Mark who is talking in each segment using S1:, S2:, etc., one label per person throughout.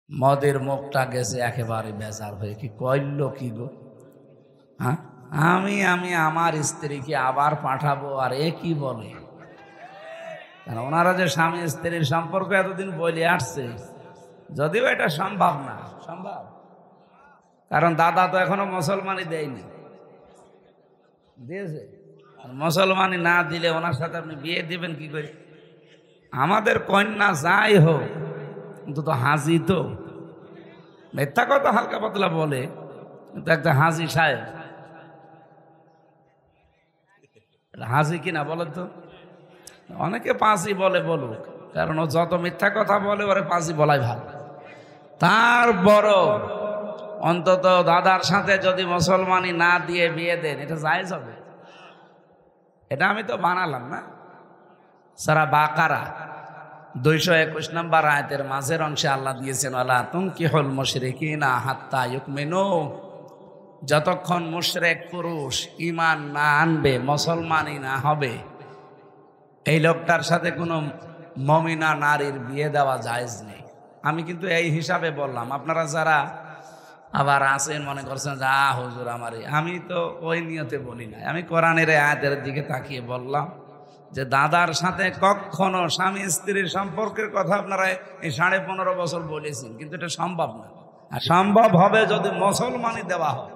S1: মদের মুখটা গেছে একেবারে বেজার হয়ে, কি কইল কি গো, হ্যাঁ আমি আমি আমার স্ত্রীকে আবার পাঠাবো, আর এ কি বলে? কারণ ওনারা যে স্বামী স্ত্রীর সম্পর্ক এতদিন বলে আসছে, যদিও এটা সম্ভব না, সম্ভব, কারণ দাদা তো এখনো মুসলমানই দেয়নি, দিয়েছে? মুসলমানই না দিলে ওনার সাথে আপনি বিয়ে দিবেন কি করে? আমাদের কন্যা যাই হোক, কিন্তু তো হাজি, তো মিথ্যা কথা হালকা পাতলা বলে, কিন্তু একটা হাজি সাহেব, হাজি কিনা বলেন তো? অনেকে পাঁচই বলে, বলুক, কারণ ও যত মিথ্যা কথা বলে ওরে পাঁচই বলাই ভালো। তার বড় অন্তত দাদার সাথে যদি মুসলমানি না দিয়ে বিয়ে দেন, এটা জায়েজ হবে? এটা আমি তো বানালাম না, সূরা বাকারা 221 নম্বর আয়াতের মাঝের অংশে আল্লাহ দিয়েছেন, ওয়ালা তুনকিহুল মুশরিকিনা হাত্তা ইউমিনু, যতক্ষণ মুশরিক পুরুষ ঈমান না আনবে, মুসলমানই না হবে, এই লোকটার সাথে কোনো মুমিনা নারীর বিয়ে দেওয়া জায়েজ নেই। আমি কিন্তু এই হিসাবে বললাম, আপনারা যারা আবার আছেন মনে করছেন যে হুজুর আমারে, আমি তো ওই নিয়তে বলি না, আমি কোরআনের আয়াতের দিকে তাকিয়ে বললাম যে দাদার সাথে কখনো স্বামী স্ত্রীর সম্পর্কের কথা আপনারা এই 15.5 বছর বলেছেন, কিন্তু এটা সম্ভব না। আর সম্ভব হবে যদি মুসলমানি দেওয়া হয়,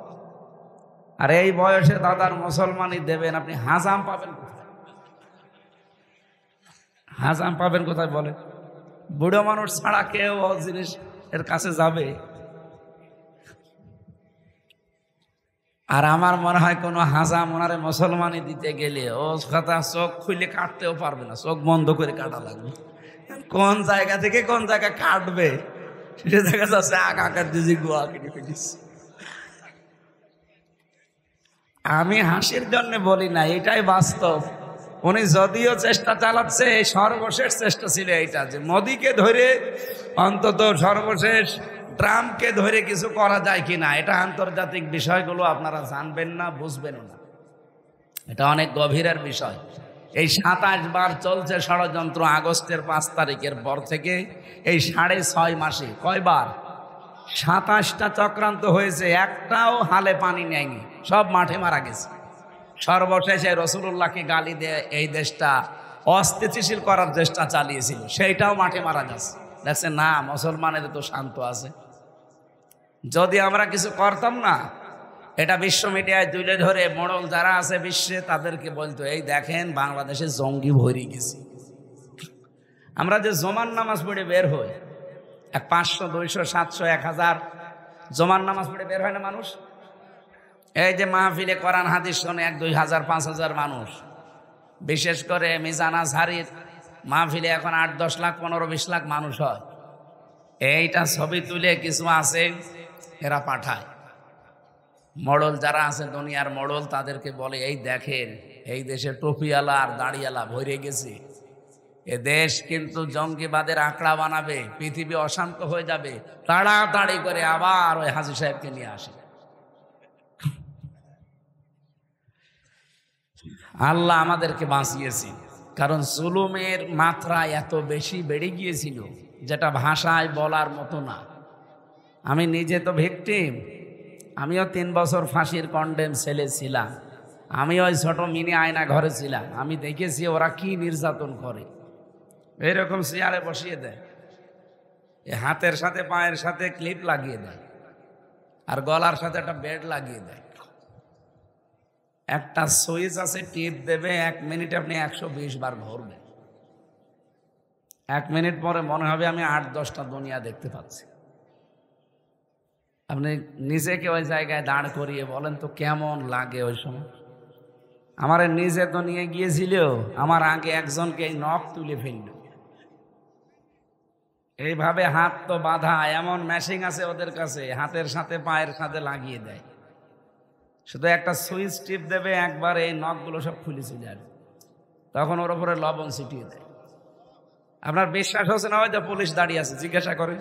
S1: আর এই বয়সে দাদার মুসলমানি দেবেন, আপনি হাজাম পাবেন কোথায়? হাজাম পাবেন কোথায় বলে? বুড়ো মানুষ ছাড়া কেউ ও জিনিস এর কাছে যাবে? আর আমার মনে হয় কোনো হাজাম ওনারে মুসলমানি দিতে গেলে ও কথা চোখ খুলে কাটতেও পারবে না, চোখ বন্ধ করে কাটা লাগবে। কোন জায়গা থেকে কোন জায়গা কাটবে সেটা দেখা যাচ্ছে আকার দিয়েছি, গোয়া কেটে ফেলিস। আমি হাসির জন্য বলি না, এটাই বাস্তব। উনি যদিও চেষ্টা চালাচ্ছে, সর্বশেষ চেষ্টা ছিল এইটা যে মোদিকে ধরে অন্তত সর্বশেষ ট্রাম্পকে ধরে কিছু করা যায় কিনা। এটা আন্তর্জাতিক বিষয়গুলো আপনারা জানবেন না, বুঝবেনও না, এটা অনেক গভীরের বিষয়। এই 27 বার চলছে ষড়যন্ত্র, আগস্টের 5 তারিখের পর থেকে এই 6.5 মাসে কয়বার 27টা চক্রান্ত হয়েছে, একটাও হালে পানি নেয়নি, সব মাঠে মারা গেছে। সর্বশেষে রাসূলুল্লাহকে গালি দিয়ে এই দেশটা অস্থিতিশীল করার চেষ্টা চালিয়েছিল, সেইটাও মাঠে মারা গেছে। দেখছে না, মুসলমানের তো শান্ত আছে। যদি আমরা কিছু করতাম না, এটা বিশ্ব মিডিয়ায় তুলে ধরে মোড়ল যারা আছে বিশ্বে তাদেরকে বলতো, এই দেখেন বাংলাদেশে জঙ্গি ভরে গেছে। আমরা যে জমান নামাজ পড়ে বের হই, 500, 200, 700, 1000 জমান নামাজ পড়ে বের হয় না মানুষ? এই যে মাহফিলে কোরআন হাদিস শোনে 1-2 হাজার 5,000 মানুষ, বিশেষ করে মিজান আজহারির মাহফিলে এখন 8-10 লাখ 15-20 লাখ মানুষ হয়। এইটা ছবি তুলে কিছু আছে এরা পাঠায়, মোড়ল যারা আছে দুনিয়ার মোড়ল, তাদেরকে বলে, এই দেখেন এই দেশে টুপিওয়ালা আর দাড়িওয়ালা ভরে গেছে, এ দেশ কিন্তু জঙ্গিবাদের আঁকড়া বানাবে, পৃথিবী অশান্ত হয়ে যাবে, তাড়াতাড়ি করে আবার ওই হাজী সাহেবকে নিয়ে আসে। আল্লাহ আমাদেরকে বাঁচিয়েছে, কারণ জুলুমের মাত্রা এত বেশি বেড়ে গিয়েছিল যেটা ভাষায় বলার মতো না। আমি নিজে তো ভিকটিম, আমিও 3 বছর ফাঁসির কন্ডেম সেলে ছিলাম, আমি ওই ছোট মিনি আয়না ঘরে ছিলাম, আমি দেখেছি ওরা কি নির্যাতন করে। এইরকম চেয়ারে বসিয়ে দেয়, হাতের সাথে পায়ের সাথে ক্লিপ লাগিয়ে দেয়, আর গলার সাথে একটা বেড লাগিয়ে দেয়, একটা সুইচ আছে, টিপ দেবে, 1 মিনিটে আপনি 120 বার ঘুরবেন। 1 মিনিট পরে মনে হবে আমি 8-10টা দুনিয়া দেখতে পাচ্ছি। আপনি নিজেকে ওই জায়গায় দাঁড় করিয়ে বলেন তো কেমন লাগে ওই সময়। আমার নিজে তো নিয়ে গিয়েছিল, আমার আগে একজনকে এই নখ তুলে ফেলল, এইভাবে হাত তো বাঁধা, এমন মেশিন আছে ওদের কাছে, হাতের সাথে পায়ের সাথে লাগিয়ে দেয়, শুধু একটা সুইচ টিপ দেবে, একবার এই নখগুলো সব খুলে চলে আসবে, তখন ওর উপরে লবণ ছিটিয়ে দেয়। আপনার বিশ্বাস হচ্ছে না? হয়তো পুলিশ দাঁড়িয়ে আছে, জিজ্ঞাসা করে,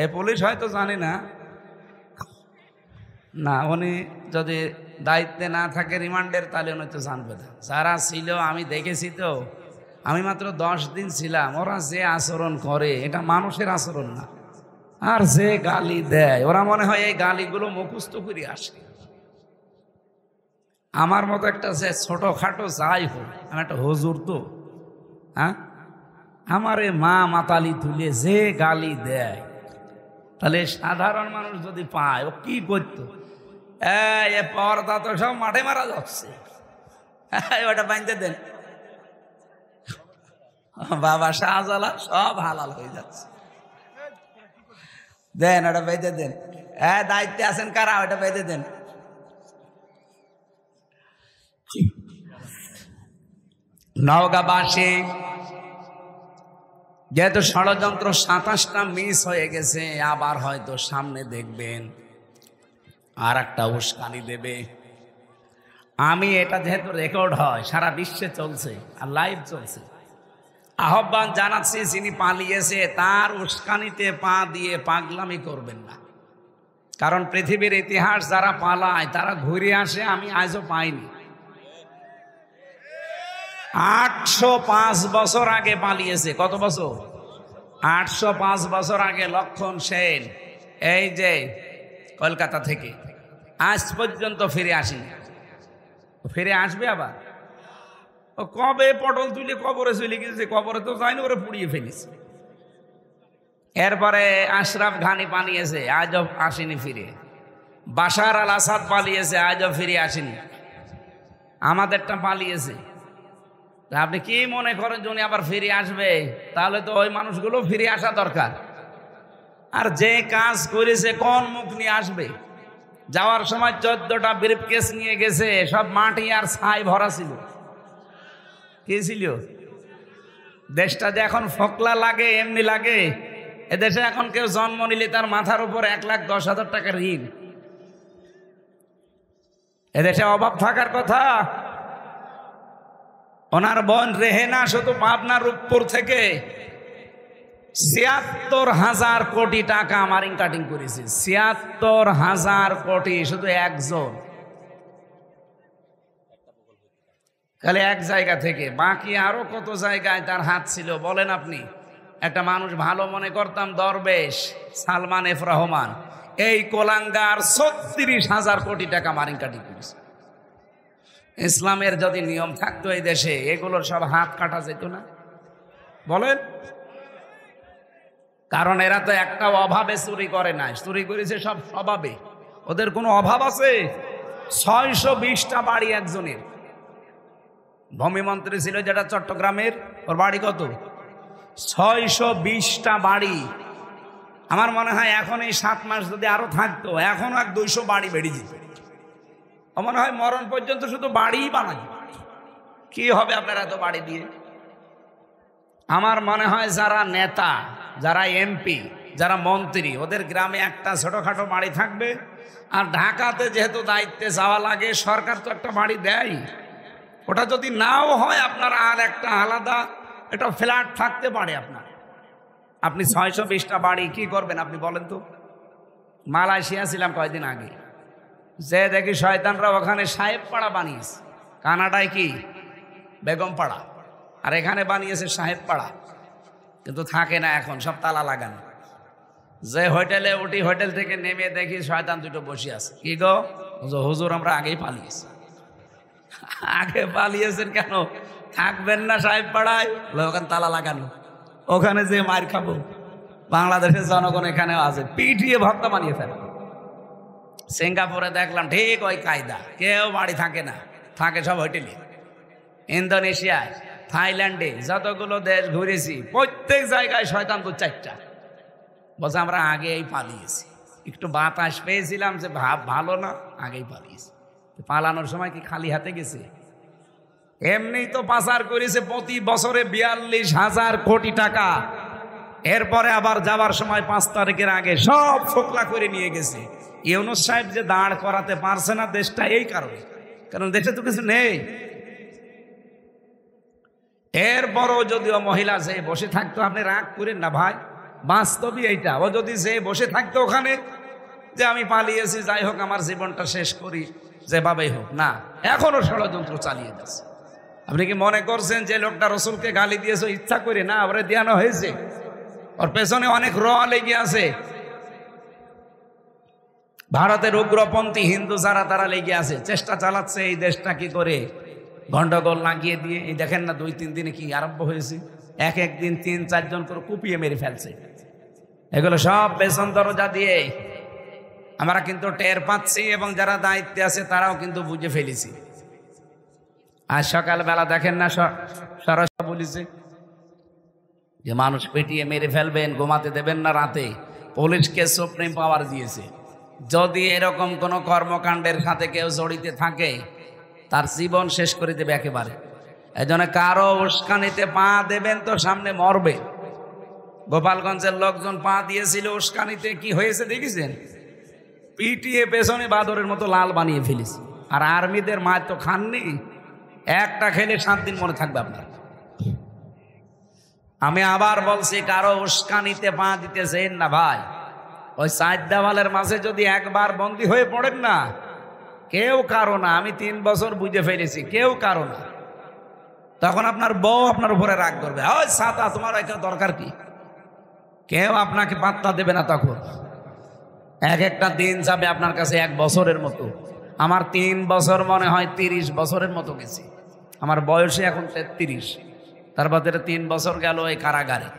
S1: এ পুলিশ হয়তো জানে না, না উনি যদি দায়িত্বে না থাকে রিমান্ডের, তাহলে উনি তো জানবে না। যারা ছিল আমি দেখেছি, তো আমি মাত্র 10 দিন ছিলাম, ওরা যে আচরণ করে এটা মানুষের আচরণ না, আর যে গালি দেয় ওরা মনে হয় এই গালিগুলো মুখস্থ করে আসে। আমার মতো একটা যে ছোটখাটো যাই হোক, আমি একটা হুজুর তো, হ্যাঁ, আমারে মা মাতালি তুলে যে গালি দেয়, তাহলে সাধারণ মানুষ যদি পায় ও কি করতো? এ পর্দা তো সব মাঠে মারা যাচ্ছে, ওটা বাঁধতে দেন, বাবা শাহজালাল সব হালাল হয়ে যাচ্ছে, দেন ওটা বেঁধে দেন। দায়িত্বে আছেন কারা, ওটা বেঁধে দেন। নওগাঁবাসী যেহেতু ষড়যন্ত্র 27টা মিস হয়ে গেছে, আবার হয়তো সামনে দেখবেন আর একটা উস্কানি দেবে। আমি এটা যেহেতু রেকর্ড হয়, সারা বিশ্বে চলছে আর লাইভ চলছে, আহ্বান জানাচ্ছি যিনি পালিয়েছে তার উস্কানিতে পা দিয়ে পাগলামি করবেন না। কারণ পৃথিবীর ইতিহাস যারা পালায় তারা ঘুরে আসে, আমি আজও পাইনি। 805 বছর আগে পালিয়েছে। কত বছর? 805 বছর আগে লক্ষণ সেন এই যে কলকাতা থেকে আজ পর্যন্ত ফিরে আসেনি। ফিরে আসবে আবার? ও কবে পটল তুলে কবরে চলে গেছে, কবরে তো যায়নি, ওরা পুড়িয়ে ফেলেছে। এরপরে আশরাফ ঘানি পালিয়েছে, আজও আসেনি ফিরে। বাশার আল আসাদ পালিয়েছে, আজও ফিরে আসেনি। আমাদেরটা পালিয়েছে। তা আপনি কি মনে করেন যে উনি আবার ফিরে আসবে? তাহলে তো ওই মানুষগুলো ফিরে আসা দরকার। আর যে কাজ করেছে কোন মুখ নিয়ে আসবে? যাওয়ার সময় 14টা ব্রিফকেস নিয়ে গেছে, সব মাটি আর ছাই ভরা ছিল। কি ছিল? দেশটা যে এখন ফকলা লাগে এমনি লাগে। এদেশে এখন কেউ জন্ম নিলে তার মাথার উপর 1,10,000 টাকা ঋণ। এদেশে অভাব থাকার কথা। ওনার বোন রেহেনা শুধু পাবনা রূপপুর থেকে ৭৬,০০০ কোটি টাকা মারিং কাটিং করেছে। ৭৬,০০০ কোটি শুধু একজন, খালি এক জায়গা থেকে। বাকি আরো কত জায়গায় তার হাত ছিল বলেন আপনি? একটা মানুষ ভালো মনে করতাম, দরবেশ সালমান এফ রহমান, এই কোলাঙ্গার ৩৬,০০০ কোটি টাকা মারিং কাটিং করেছে। ইসলামের যদি নিয়ম থাকতো এই দেশে, এগুলোর সব হাত কাটা যেত না? বলেন। কারণ এরা তো একটা অভাবে চুরি করে না, চুরি করেছে সব স্বভাবে। ওদের কোনো অভাব আছে? ৬২০টা বাড়ি একজনের। ভূমিমন্ত্রী ছিল যেটা চট্টগ্রামের, ওর বাড়ি কত? ৬২০টা বাড়ি। আমার মনে হয় এখন এই 7 মাস যদি আরো থাকতো, এখন আর 200 বাড়ি বেড়ে যেত। মনে হয় মরণ পর্যন্ত শুধু বাড়িই বানাবে। কি হবে আপনারা এত বাড়ি দিয়ে? আমার মনে হয় যারা নেতা, যারা এমপি, যারা মন্ত্রী, ওদের গ্রামে একটা ছোটখাটো বাড়ি থাকবে। আর ঢাকাতে যেহেতু দায়িত্বে যাওয়া লাগে, সরকার তো একটা বাড়ি দেয়। ওটা যদি নাও হয়, আপনার আর একটা আলাদা একটা ফ্ল্যাট থাকতে পারে আপনার। আপনি ৬২০টা বাড়ি কি করবেন আপনি বলেন তো? মালয়েশিয়া ছিলাম কয়েকদিন আগে, যে দেখি শয়তানরা ওখানে সাহেব পাড়া বানিয়েছে। কানাডায় কি বেগম পাড়া, আর এখানে বানিয়েছে সাহেব পাড়া। কিন্তু থাকে না এখন, সব তালা লাগানো। যে হোটেলে উঠি, হোটেল থেকে নেমে দেখি শয়তান দুটো বসে আছে। কি গো হুজুর, আমরা আগেই পালিয়েছি। আগে পালিয়েছেন কেন? থাকবেন না সাহেব পাড়ায়, ওখানে তালা লাগানো, ওখানে যে মার খাবো। বাংলাদেশের জনগণ এখানেও আছে, পিটিয়ে ভর্তা বানিয়ে ফেলে। সিঙ্গাপুরে দেখলাম ঠিক ওই কায়দা, কেউ বাড়ি থাকে না, থাকে সব হোটেলে। ইন্দোনেশিয়ায়, থাইল্যান্ডে, যতগুলো দেশ ঘুরেছি প্রত্যেক জায়গায় শয়তান তো 4টা। বলছে আমরা আগেই পালিয়েছি, একটু বাতাস পেয়েছিলাম যে ভাব ভালো না, আগেই পালিয়েছি। পালানোর সময় কি খালি হাতে গেছে? এমনি তো পাচার করেছে প্রতি বছরে ৪২,০০০ কোটি টাকা। এরপরে আবার যাবার সময় 5 তারিখের আগে সব ফোকলা করে নিয়ে গেছে। ইউনূস সাহেব যে দাঁড় করাতে পারছে না দেশটা, এই কারণে, কারণ দেশে তো কিছু নেই। এরপরও যদিও মহিলা যে বসে থাকতো, আপনি রাগ করেন না ভাই, বাস্তবই এইটা। ও যদি যে বসে থাকতো ওখানে, যে আমি পালিয়েছি, যাই হোক আমার জীবনটা শেষ করি যেভাবেই হোক, না, এখনো ষড়যন্ত্র চালিয়ে যাচ্ছে। আপনি কি মনে করছেন যে লোকটা রসুলকে গালি দিয়েছে ইচ্ছা করে? না, ওরে দেওয়ানো হয়েছে। ওর পেছনে অনেক র লেগে আছে। ভারতের উগ্রপন্থী হিন্দু যারা তারা লেগে আছে, চেষ্টা চালাচ্ছে এই দেশটা কি করে গন্ডগোল লাগিয়ে দিয়ে। এই দেখেন না 2-3 দিনে কি আরম্ভ হয়েছে, এক দিন 3-4 জন করে কুপিয়ে মেরে ফেলছে। এগুলো সব পেছন দরজা দিয়ে আমরা কিন্তু টের পাচ্ছি, এবং যারা দায়িত্বে আছে তারাও কিন্তু বুঝে ফেলেছি। আজ সকালবেলা দেখেন না সরাসরি বলেছে যে মানুষ পেটিয়ে মেরে ফেলবেন, ঘুমাতে দেবেন না রাতে। পুলিশকে সুপ্রিম পাওয়ার দিয়েছে, যদি এরকম কোনো কর্মকাণ্ডের সাথে কেউ জড়িত থাকে তার জীবন শেষ করে দেবে একেবারে। এই জন্য কারো উস্কানিতে পা দেবেন তো সামনে মরবে। গোপালগঞ্জের লোকজন পা দিয়েছিল উস্কানিতে, কি হয়েছে দেখেছেন? পিটিয়ে পেছনে বাদরের মতো লাল বানিয়ে ফেলেছে। আর আর্মিদের মার তো খাননি, একটা খেলে 7 দিন মনে থাকবে আপনার। আমি আবার বলছি, কারো উস্কানিতে পা দিতেছেন না ভাই। ওই 4 দেওয়ালের মাঝে যদি একবার বন্দী হয়ে পড়েন না, কেউ কারো না। আমি 3 বছর বুঝে ফেলেছি, কেউ কারো না। তখন আপনার বউ আপনার উপরে রাগ করবে, ওই ছাতা তোমার এটা দরকার কি? কেউ আপনাকে পাত্তা দেবে না। তখন একটা দিন যাবে আপনার কাছে 1 বছরের মতো। আমার 3 বছর মনে হয় 30 বছরের মতো গেছে। আমার বয়সে এখন 33, তার মধ্যে 3 বছর গেল এই কারাগারে।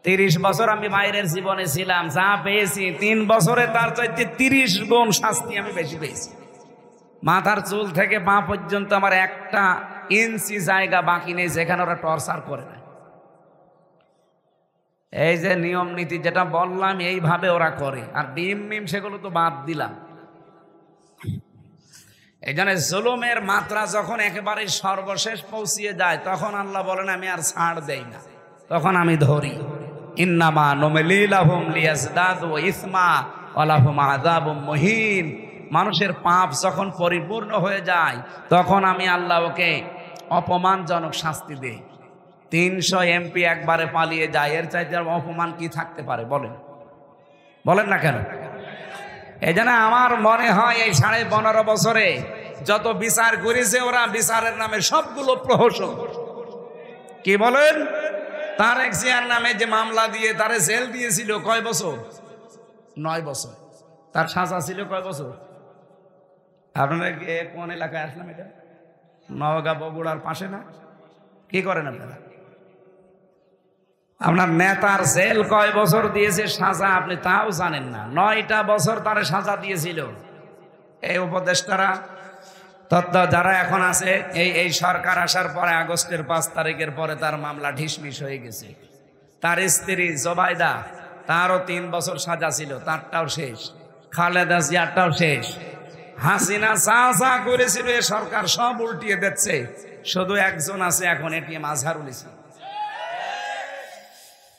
S1: 30 বছর আমি বাইরের জীবনে ছিলাম, যা পেয়েছি 3 বছরে তার চাইতে 30 গুণ শাস্তি আমি বেশি পেয়েছি। মাথার চুল থেকে পা পর্যন্ত আমার 1 ইঞ্চি জায়গা বাকি নেই যেখানে ওরা টর্চার করে না। এই যে নিয়ম নীতি যেটা বললাম, এইভাবে ওরা করে। আর ডিম মিম সেগুলো তো বাদ দিলাম। এই জন্য জুলুমের মাত্রা যখন একেবারে সর্বশেষ পৌঁছিয়ে যায়, তখন আল্লাহ বলেন আমি আর ছাড় দেই না, তখন আমি ধরি। ইন্নামা নুমলি লাহুম লিয়াজদাদু ইসমা ওয়া লাহুম আযাবুম মুহিন। মানুষের পাপ যখন পরিপূর্ণ হয়ে যায়, তখন আমি আল্লাহ ওকে অপমানজনক শাস্তি দেই। 300 এমপি একবারে পালিয়ে যায়, এর চাইতে অপমান কি থাকতে পারে? বলেন না কেন? এই জন্য আমার মনে হয় এই 15.5 বছরে যত বিচার করেছে ওরা, বিচারের নামে সবগুলো প্রহসন। কি বলেন? তারেক জিয়ার নামে যে মামলা দিয়ে তারে জেল দিয়েছিল কয় বছর? 9 বছর। তার সাজা ছিল কয় বছর? আপনারা কোন এলাকায় আসলাম? এটা নওগাঁ বগুড়ার পাশে না? কি করেন আপনারা? আপনার নেতার জেল কয় বছর দিয়েছে সাজা আপনি তাও জানেন না। 9টা বছর তারে সাজা দিয়েছিল এই উপদেষ্টারা। তথ্য যারা এখন আছে, এই সরকার আসার পরে আগস্টের 5 তারিখের পরে তার মামলা ঢিসমিস হয়ে গেছে। তার স্ত্রী জোবাইদা, তারও 3 বছর সাজা ছিল, তারটাও শেষ। খালেদা জিয়ারটাও শেষ। হাসিনা যা করেছিল এ সরকার সব উল্টিয়ে দিচ্ছে। শুধু একজন আছে এখন, এটিএম আজহারুল ইসলাম।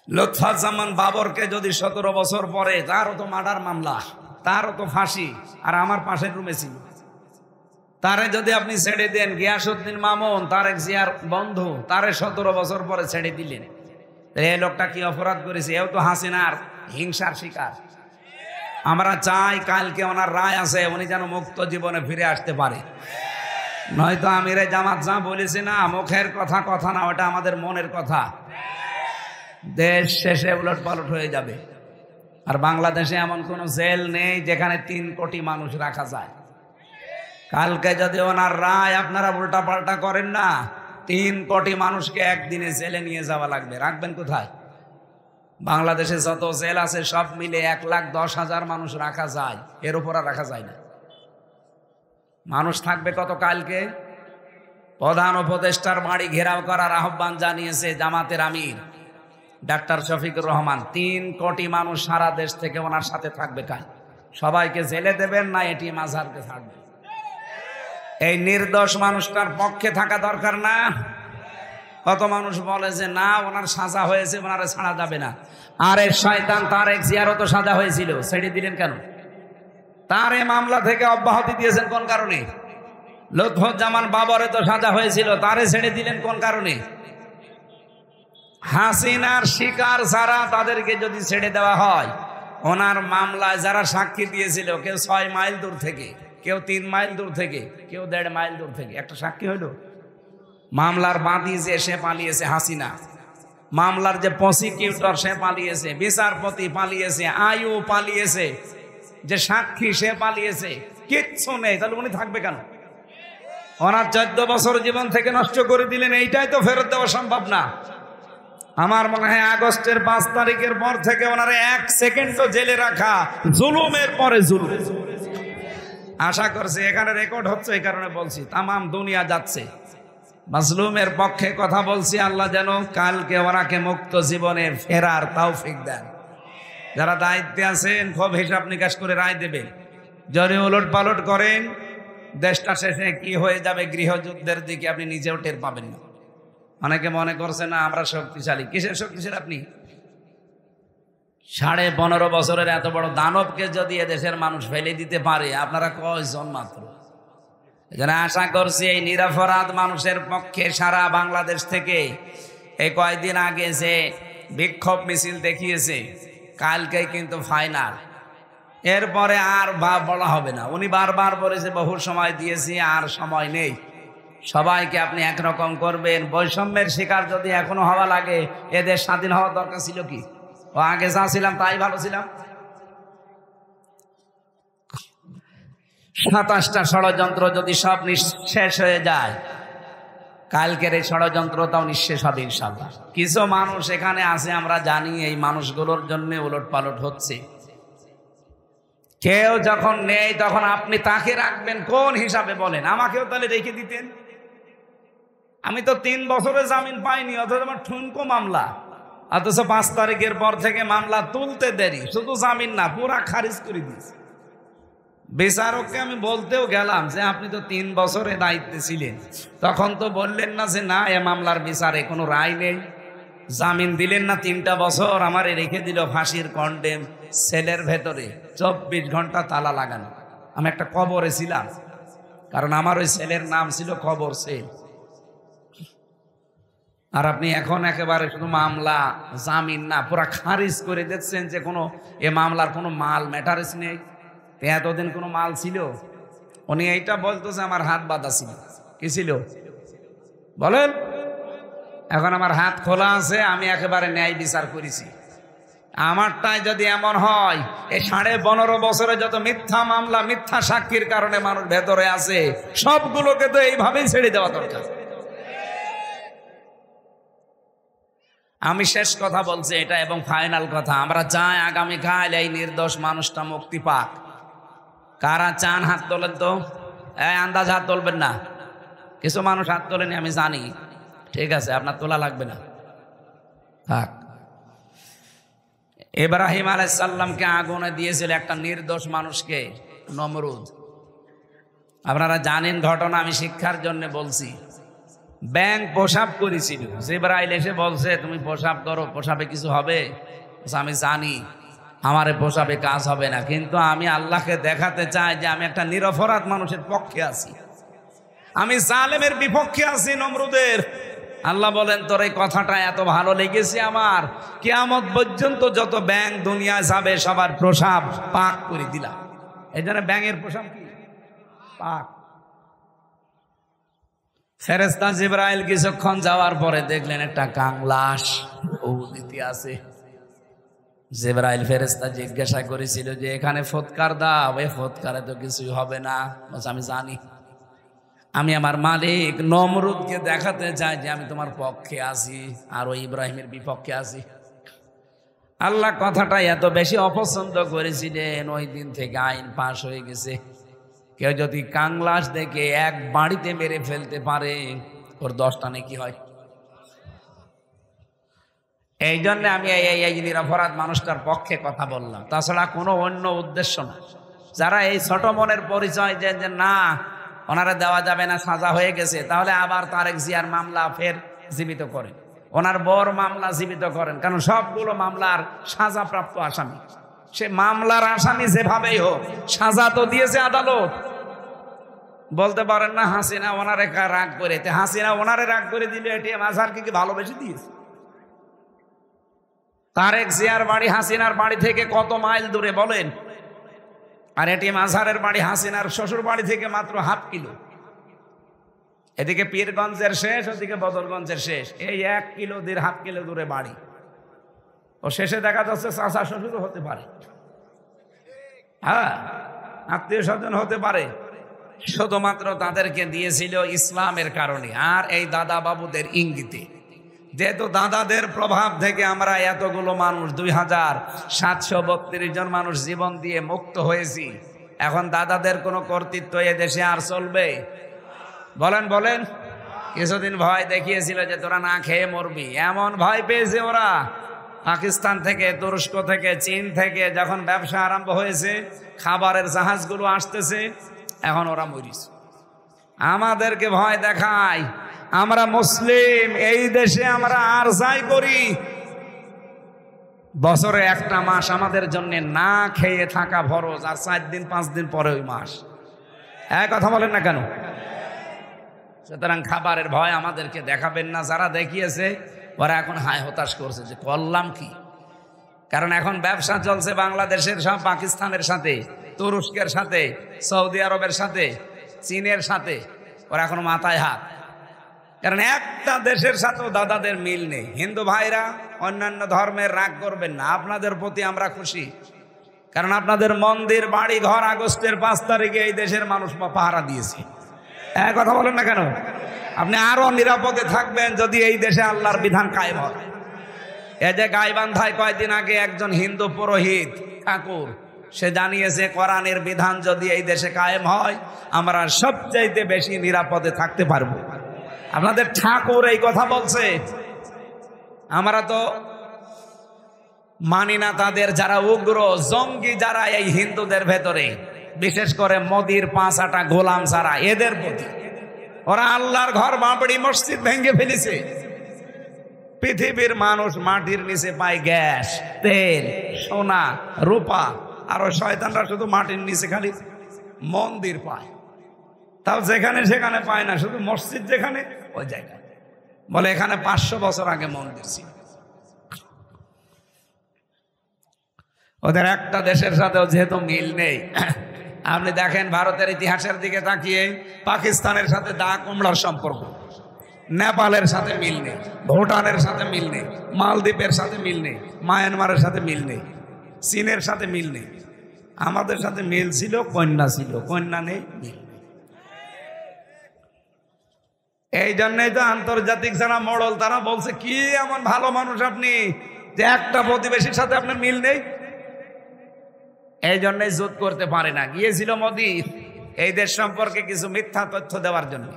S1: লুৎফুজ্জামান বাবরকে যদি 17 বছর পরে, তারও তো মার্ডার মামলা, তারও তো ফাঁসি, আর আমার পাশের রুমে ছিল। তারে যদি আপনি ছেড়ে দেন, গিয়াসউদ্দিন মামুন তারেক জিয়ার বন্ধু, তারে 17 বছর পরে ছেড়ে দিলেন। এই লোকটা কি অপরাধ করেছে? এও তো হাসিনার হিংসার শিকার। আমরা চাই কালকে ওনার রায় আছে, উনি যেন মুক্ত জীবনে ফিরে আসতে পারে। নয়তো আমিরে জামাত যা বলেছে না, মুখের কথা না, ওটা আমাদের মনের কথা। দেশ শেষে উলট পালট হয়ে যাবে। আর বাংলাদেশে এমন কোন জেল নেই যেখানে 3 কোটি মানুষ রাখা যায়। কালকে যদি ওনার রায় আপনারা উল্টা পাল্টা করেন না, 3 কোটি মানুষকে একদিনে জেলে নিয়ে যাওয়া লাগবে। রাখবেন কোথায়? বাংলাদেশে যত জেল আছে সব মিলে 1,10,000 মানুষ রাখা যায়, এর উপর আর রাখা যায় না। মানুষ থাকবে কত? কালকে প্রধান উপদেষ্টার বাড়ি ঘেরাও করার আহ্বান জানিয়েছে জামাতের আমির ডাক্তার শফিকুর রহমান। 3 কোটি মানুষ সারা দেশ থেকে ওনার সাথে থাকবে। কাল সবাইকে জেলে দেবেন না এটিএম আজহারকে ছাড়বেন? এই নির্দোষ মানুষটার পক্ষে থাকা দরকার না? কত মানুষ বলে যে না, ওনার সাজা হয়েছে, ওনারে ছাড়া যাবে না। আরে শয়তান, তারেক জিয়ারও তো সাজা হয়েছিল, ছেড়ে দিলেন কেন? তার এই মামলা থেকে অব্যাহতি দিয়েছেন কোন কারণে? লুৎফুজ্জামান বাবরে তো সাজা হয়েছিল, তারে ছেড়ে দিলেন কোন কারণে? হাসিনার শিকার যারা, তাদেরকে যদি ছেড়ে দেওয়া হয়, ওনার মামলায় যারা সাক্ষী দিয়েছিল, কেউ 6 মাইল দূর থেকে, কেউ 3 মাইল দূর থেকে, কেউ 1.5 মাইল দূর থেকে একটা সাক্ষী হইল। মামলার বাদী যে সে পালিয়েছে হাসিনা, মামলার যে প্রসিকিউটর সে পালিয়েছে, বিচারপতি পালিয়েছে, আইও পালিয়েছে, যে সাক্ষী সে পালিয়েছে, কিচ্ছু নেই, তাহলে উনি থাকবে কেন? ওনার 14 বছর জীবন থেকে নষ্ট করে দিলেন, এইটাই তো ফেরত দেওয়া সম্ভব না। আমার মনে হয় আগস্টের 5 তারিখের পর থেকে ওনারে 1 সেকেন্ডও জেলে রাখা জুলুমের পরে জুলুম। আশা করছি এখানে রেকর্ড হচ্ছে, এই কারণে বলছি, তামাম দুনিয়া যাচ্ছে, মাজলুমের পক্ষে কথা বলছি। আল্লাহ যেন কালকে ওনাকে মুক্ত জীবনে ফেরার তৌফিক দেন। যারা দায়িত্বে আছেন খুব হিসাব নিকাশ করে রায় দেবেন। যদি উলট পালট করেন দেশটা শেষে কি হয়ে যাবে, গৃহযুদ্ধের দিকে আপনি নিজেও টের পাবেন না। অনেকে মনে করছে না আমরা শক্তিশালী। কিসের শক্তিশালী আপনি? 15.5 বছরের এত বড় দানবকে যদি এদেশের মানুষ ফেলে দিতে পারে, আপনারা কয়জন মাত্র? এজন্য আশা করছি এই নিরপরাধ মানুষের পক্ষে সারা বাংলাদেশ থেকে এই কয়েকদিন আগে যে বিক্ষোভ মিছিল দেখিয়েছে, কালকে কিন্তু ফাইনাল। এরপরে আর বলা হবে না। উনি বারবার বলেছে বহু সময় দিয়েছি, আর সময় নেই। সবাইকে আপনি একরকম করবেন। বৈষম্যের শিকার যদি এখনো হওয়া লাগে, এদের স্বাধীন হওয়ার দরকার ছিল কি? ও আগে যা ছিলাম তাই ভালো ছিলাম। 27টা ষড়যন্ত্র যদি সব নিঃশেষ হয়ে যায়, কালকের এই ষড়যন্ত্রটাও নিঃশেষ হবে ইনশাআল্লাহ। কিছু মানুষ এখানে আছে, আমরা জানি এই মানুষগুলোর জন্য উলট পালট হচ্ছে। কেউ যখন নেই তখন আপনি তাকে রাখবেন কোন হিসাবে বলেন? আমাকেও তাহলে রেখে দিতেন। আমি তো 3 বছরে জামিন পাইনি, অথচ আমার ঠুনকো মামলা, অথচ 5 তারিখের পর থেকে মামলা তুলতে দেরি। শুধু জামিন না, পুরা খারিজ করে দিয়েছে। বিচারককে আমি বলতেও গেলাম যে আপনি তো 3 বছরে দায়িত্বে ছিলেন, তখন তো বললেন না যে না এ মামলার বিচারে কোনো রায় নেই। জামিন দিলেন না 3টা বছর, আমারে রেখে দিল ফাঁসির কন্ডেম সেলের ভেতরে, 24 ঘন্টা তালা লাগানো। আমি একটা কবরে ছিলাম, কারণ আমার ওই সেলের নাম ছিল কবর সেল। আর আপনি এখন একেবারে শুধু মামলা, জামিন না, পুরা খারিজ করে দিচ্ছেন যে কোনো এ মামলার কোনো মাল ম্যাটারেস নেই। এতদিন কোনো মাল ছিল? উনি এইটা বলতেছে আমার হাত বাঁধা ছিল। কি ছিল বলেন? এখন আমার হাত খোলা আছে, আমি একেবারে ন্যায় বিচার করেছি। আমারটাই যদি এমন হয়, এই 15.5 বছরে যত মিথ্যা মামলা, মিথ্যা সাক্ষীর কারণে মানুষ ভেতরে আছে, সবগুলোকে তো এইভাবেই ছেড়ে দেওয়া দরকার। আমি শেষ কথা বলছি এটা, এবং ফাইনাল কথা। আমরা চাই আগামীকাল এই নির্দোষ মানুষটা মুক্তি পাক। কারা চান হাত তোলেন তো? আন্দাজ হাত তুলবেন না। কিছু মানুষ হাত তোলেনি আমি জানি, ঠিক আছে, আপনার তোলা লাগবে না, থাক। ইব্রাহিম আলাইহিস সালামকে আগুনে দিয়েছিল একটা নির্দোষ মানুষকে, নমরুদ। আপনারা জানেন ঘটনা, আমি শিক্ষার জন্য বলছি। ব্যাঙ প্রসাব করেছিল, জিবরাইল এসে বলছে তুমি প্রসাব করো, প্রসাবে কিছু হবে? আমি জানি আমার প্রসাবে কাজ হবে না, কিন্তু আমি আল্লাহকে দেখাতে চাই যে আমি একটা নিরপরাধ মানুষের পক্ষে আছি, আমি জালেমের বিপক্ষে আছি, নমরুদের। আল্লাহ বলেন তোর এই কথাটা এত ভালো লেগেছে আমার, কিয়ামত পর্যন্ত যত ব্যাঙ দুনিয়ায় যাবে সবার প্রসাব পাক করে দিলাম। এই জন্য ব্যাঙের প্রসাব কি? পাক। ফেরেশতা জিবরাইল কিছুক্ষণ যাওয়ার পরে দেখলেন একটা কাংলাশ দিতে আছে। জিবরাইল ফেরেশতা জিজ্ঞাসা করেছিল যে এখানে ফৎকার দাও, এ ফৎকারে তো কিছুই হবে না। আমি জানি, আমি আমার মালিক নমরুদকে দেখাতে চাই যে আমি তোমার পক্ষে আছি, আর ওই ইব্রাহিমের বিপক্ষে আছি। আল্লাহ কথাটা এত বেশি অপছন্দ করেছিলেন, ওই দিন থেকে আইন পাশ হয়ে গেছে, কেউ যদি কাংলাশ দেখে এক বাড়িতে মেরে ফেলতে পারে, ওর 10টা নেকি হয়। এই জন্য আমি এই নিরপরাধ মানুষটার পক্ষে কথা বললাম, তাছাড়া কোনো অন্য উদ্দেশ্য না। যারা এই ছোট মনের পরিচয় দেন যে না ওনারা দেওয়া যাবে না, সাজা হয়ে গেছে, তাহলে আবার তারেক জিয়ার মামলা ফের জীবিত করেন, ওনার বর মামলা জীবিত করেন, কারণ সবগুলো মামলার সাজাপ্রাপ্ত আসামি। সে মামলার আসামি যেভাবেই হোক, সাজা তো দিয়েছে আদালত। বলতে পারেন না হাসিনা ওনারে রাগ করে, হাসিনা ওনারে রাগ করে দিলে এটিএম আজহারকে কি ভালোবেসে দিয়েছে? তারেক জিয়ার বাড়ি হাসিনার বাড়ি থেকে কত মাইল দূরে বলেন, আর এটিএম আজহারের বাড়ি হাসিনার শ্বশুর বাড়ি থেকে মাত্র ½ কিলো। এদিকে পীরগঞ্জের শেষ, ওদিকে বদরগঞ্জের শেষ, এই 1 কিলো 1.5 কিলো দূরে বাড়ি। ও শেষে দেখা যাচ্ছে চাচা শ্বশুরও হতে পারে। হ্যাঁ, আত্মীয় স্বজন হতে পারে, শুধুমাত্র তাদেরকে দিয়েছিল ইসলামের কারণে আর এই দাদা বাবুদের ইঙ্গিতে। যেহেতু দাদাদের প্রভাব থেকে আমরা এতগুলো মানুষ 2732 জন মানুষ জীবন দিয়ে মুক্ত হয়েছি, এখন দাদাদের কোনো কর্তৃত্ব এ দেশে আর চলবে? বলেন বলেন। কিছুদিন ভয় দেখিয়েছিল যে তোরা না খেয়ে মরবি, এমন ভয় পেয়েছে ওরা। পাকিস্তান থেকে, তুরস্ক থেকে, চীন থেকে যখন ব্যবসা আরম্ভ হয়েছে, খাবারের জাহাজগুলো আসতেছে, এখন ওরা মরিস। আমাদেরকে ভয় দেখায়। আমরা মুসলিম, এই দেশে আমরা আর যাই করি, বছরে একটা মাস আমাদের জন্য না খেয়ে থাকা ফরজ, আর 4 দিন 5 দিন পরে ওই মাস। এক কথা বলেন না কেন? সুতরাং খাবারের ভয় আমাদেরকে দেখাবেন না। যারা দেখিয়েছে ওরা এখন হায় হতাশ করছে যে করলাম কি। কারণ এখন ব্যবসা চলছে বাংলাদেশের সব পাকিস্তানের সাথে, তুরস্কের সাথে, সৌদি আরবের সাথে, চীনের সাথে। ওরা এখন মাথায় হাত, কারণ একটা দেশের সাথেও দাদাদের মিল নেই। হিন্দু ভাইরা, অন্যান্য ধর্মের রাগ করবেন না, আপনাদের প্রতি আমরা খুশি। কারণ আপনাদের মন্দির, বাড়ি ঘর আগস্টের 5 তারিখে এই দেশের মানুষ পাহারা দিয়েছে। এক কথা বলেন না কেন? আপনি আরো নিরাপদে থাকবেন যদি এই দেশে আল্লাহর বিধান কায়েম হয়। এই যে গাইবান্ধায় কয়েকদিন আগে একজন হিন্দু পুরোহিত ঠাকুর, সে জানিয়েছে কোরআনের বিধান যদি এই দেশে কায়েম হয়, আমরা সবচাইতে বেশি নিরাপদে থাকতে পারবো। আপনাদের ঠাকুর এই কথা বলছে। আমরা তো মানি না তাদের, যারা উগ্র জঙ্গি, যারা এই হিন্দুদের ভেতরে, বিশেষ করে মোদির 5 গোলাম যারা, এদের প্রতি। ওরা আল্লাহর ঘর, বাবরি মসজিদ ভেঙে ফেলেছে। পৃথিবীর মানুষ মাটির নিচে পায় গ্যাস, তেল, সোনা, রূপা, আর ওই শয়তানরা শুধু মাটির নিচে খালি মন্দির পায়। তাও যেখানে সেখানে পায় না, শুধু মসজিদ যেখানে ওই জায়গায়। বলে এখানে 500 বছর আগে মন্দির ছিল। ওদের একটা দেশের সাথেও যেহেতু মিল নেই। আপনি দেখেন ভারতের ইতিহাসের দিকে তাকিয়ে, পাকিস্তানের সাথে দা কুমড়ার সম্পর্ক, নেপালের সাথে মিল নেই, ভুটানের সাথে মিল নেই, মালদ্বীপের সাথে মিল নেই, মায়ানমারের সাথে মিল নেই, চীনের সাথে মিল নেই। আমাদের সাথে মিল ছিল, কন্যা ছিল, কন্যা নেই, মিল নেই। এই জন্যই তো আন্তর্জাতিক যারা মডেল, তারা বলছে কি এমন ভালো মানুষ আপনি যে একটা প্রতিবেশীর সাথে আপনার মিল নেই। এই জন্যই জোট করতে পারে না। গিয়েছিল মোদি এই দেশ সম্পর্কে কিছু মিথ্যা তথ্য দেওয়ার জন্য,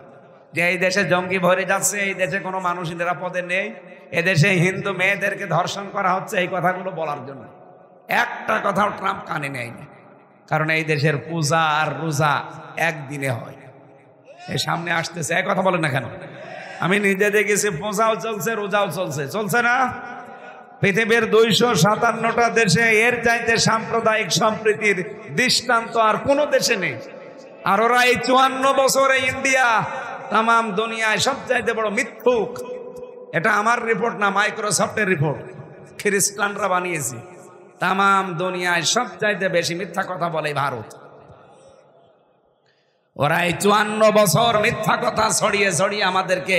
S1: যে এই দেশে জঙ্গি ভরে যাচ্ছে, এই দেশে কোনো মানুষ নিরাপদে নেই, এদেশে হিন্দু মেয়েদেরকে ধর্ষণ করা হচ্ছে, এই কথাগুলো বলার জন্য। একটা কথাও ট্রাম্প কানে নেয়নি, কারণ এই দেশের পূজা আর রোজা একদিনে হয়। এই সামনে আসতেছে, এক কথা বলেন না কেন? আমি নিজে দেখেছি, পূজাও চলছে, রোজাও চলছে, চলছে না? পৃথিবীর 257টা দেশে এর চাইতে সাম্প্রদায়িক সম্প্রীতির দৃষ্টান্ত আর কোন দেশে নেই। আর ওরা এই 54 বছরে ইন্ডিয়া তাম দুনিয়ায় সবচাইতে বড় মিথ্যুক। এটা আমার রিপোর্ট না, মাইক্রোসফটের রিপোর্ট, খ্রিস্টানরা বানিয়েছে। তাম দুনিয়ায় সবচাইতে বেশি মিথ্যা কথা বলে ভারত। ওরা এই 54 বছর মিথ্যা কথা ছড়িয়ে ছড়িয়ে আমাদেরকে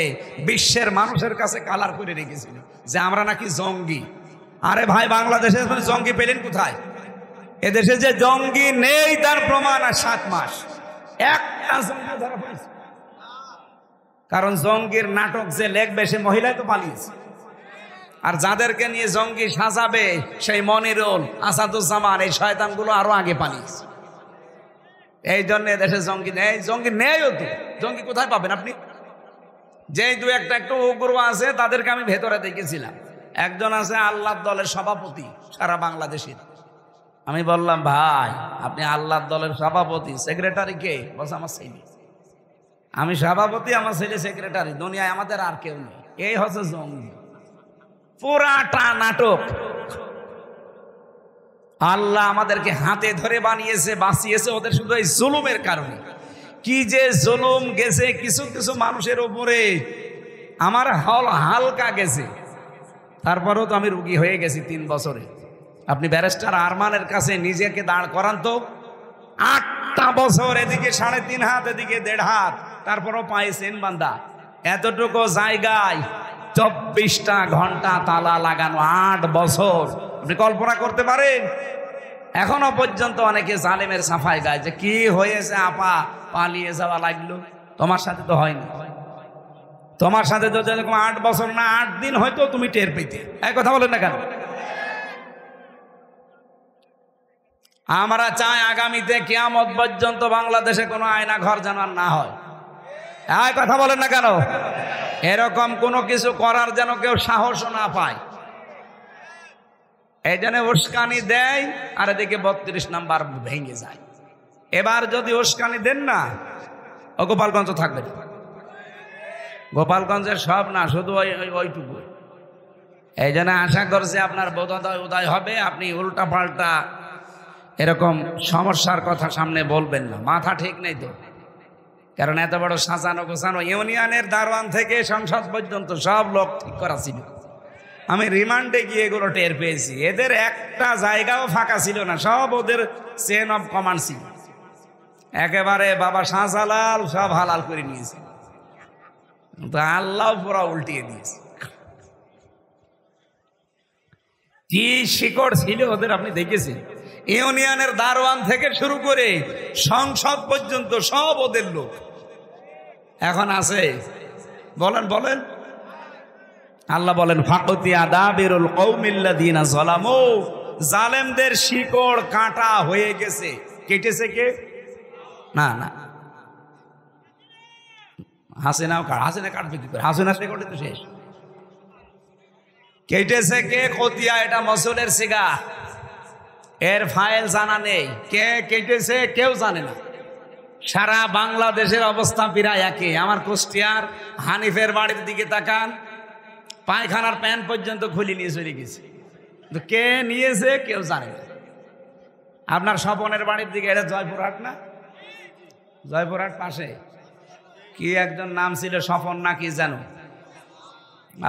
S1: বিশ্বের মানুষের কাছে কালার করে রেখেছিল যে আমরা নাকি জঙ্গি। আরে ভাই, বাংলাদেশে জঙ্গি পেলেন কোথায়? এদেশে যে জঙ্গি নেই তার প্রমাণ আর 7 মাস একটা জঙ্গি ধরা পড়েছে। কারণ জঙ্গির নাটক যে লেখবে সে মহিলাই তো পালিয়েছে, আর যাদেরকে নিয়ে জঙ্গি সাজাবে সেই মনিরুল, আসাদুজ্জামান, এই শয়তানগুলো আরো আগে পালিয়েছে। এই জন্য দেশে জঙ্গি নেই। জঙ্গি নেইও তো, জঙ্গি কোথায় পাবেন আপনি? যেই 2-1টা একটু উগ্র আছে তাদেরকে আমি ভেতরে দেখেছিলাম। একজন আছে আল্লাহর দলের সভাপতি সারা বাংলাদেশের। আমি বললাম, ভাই আপনি আল্লাহর দলের সভাপতি, সেক্রেটারি কে? বলছে আমার ছেলে। আমি সভাপতি, আমার ছেলে সেক্রেটারি, দুনিয়ায় আমাদের আর কেউ নেই। এই হচ্ছে জঙ্গি। পুরাটা নাটক। আল্লাহ আমাদেরকে হাতে ধরে বানিয়েছে, বাঁচিয়েছে ওদের শুধু এই জুলুমের কারণে। কি যে জুলুম গেছে কিছু কিছু মানুষের উপরে, আমার হালকা গেছে। তারপরেও তো আমি রুগী হয়ে গেছি 3 বছরে। আপনি ব্যারিস্টার আরমানের কাছে নিজেকে দাঁড় করান তো। 8টা বছর, এদিকে 3.5 হাত, এদিকে 1.5 হাত, তারপরও পাইছেন বান্দা। এতটুকু জায়গায় 24টা ঘন্টা তালা লাগানো, 8 বছর। আপনি কল্পনা করতে পারেন? এখনো পর্যন্ত অনেকে জালেমের সাফাই গায় যে কি হয়েছে আপা পালিয়ে যাওয়া লাগলো, তোমার সাথে তো হয়নি। তোমার সাথে তো যেরকম 8 বছর না 8 দিন হয়তো তুমি টের পেতে। এই কথা বলেন না কেন? আমরা চাই আগামীতে কিয়ামত পর্যন্ত বাংলাদেশে কোনো আয়না ঘর যেন না হয়। এই কথা বলেন না কেন? এরকম কোনো কিছু করার যেন কেউ সাহস না পায়। এই জন্য উস্কানি দেয় আর এদিকে 32 নাম্বার ভেঙে যায়। এবার যদি উস্কানি দেন না, ও গোপালগঞ্জ থাকবে না। গোপালগঞ্জের সব না, শুধু ওইটুকু। এই জন্য আশা করছি আপনার বোধোদয় উদয় হবে, আপনি উল্টা পাল্টা এরকম সমস্যার কথা সামনে বলবেন না। মাথা ঠিক নেই তো, কারণ এত বড় সাজানো গোছানো ইউনিয়নের দারোয়ান থেকে সংসদ পর্যন্ত সব লোক ঠিক করা ছিল। আমি রিমান্ডে গিয়ে এগুলো টের পেয়েছি, এদের একটা জায়গাও ফাঁকা ছিল না, সব ওদের চেন অফ কমান্ড ছিল। একেবারে বাবা শাহজালাল সব হালাল করে নিয়েছে, তো আল্লাহ পুরা উল্টিয়ে দিয়েছে। কি শিকড় ছিল ওদের আপনি দেখেছেন? ইউনিয়নের দারোয়ান থেকে শুরু করে সংসদ পর্যন্ত সব ওদের লোক। এখন আছে? বলেন বলেন। আল্লাহ বলেন ফাকতি আদাবিরুল কওমিল্লাযিনা যালামু, জালেমদের শিকড় কাটা হয়ে গেছে। কেটেছে কে? না না, হাসিনা কাটবে কি করে? হাসিনা শিকড় তো শেষ। কেটেছে কে? কতিয়া, এটা মসুলের সিগা, এর ফাইল জানা নেই। কে কেটেছে কেউ জানে না। সারা বাংলাদেশের অবস্থা প্রায় একই। আমার কুষ্টিয়ার হানিফের বাড়ির দিকে তাকান, পায়খানার প্যান্ট পর্যন্ত খুলে নিয়ে চলে গেছে, কিন্তু কে নিয়েছে কেউ জানে না। আপনার স্বপনের বাড়ির দিকে, এটা জয়পুরহাট না? জয়পুরহাট পাশে কি একজন নাম ছিল স্বপন না কি জানো?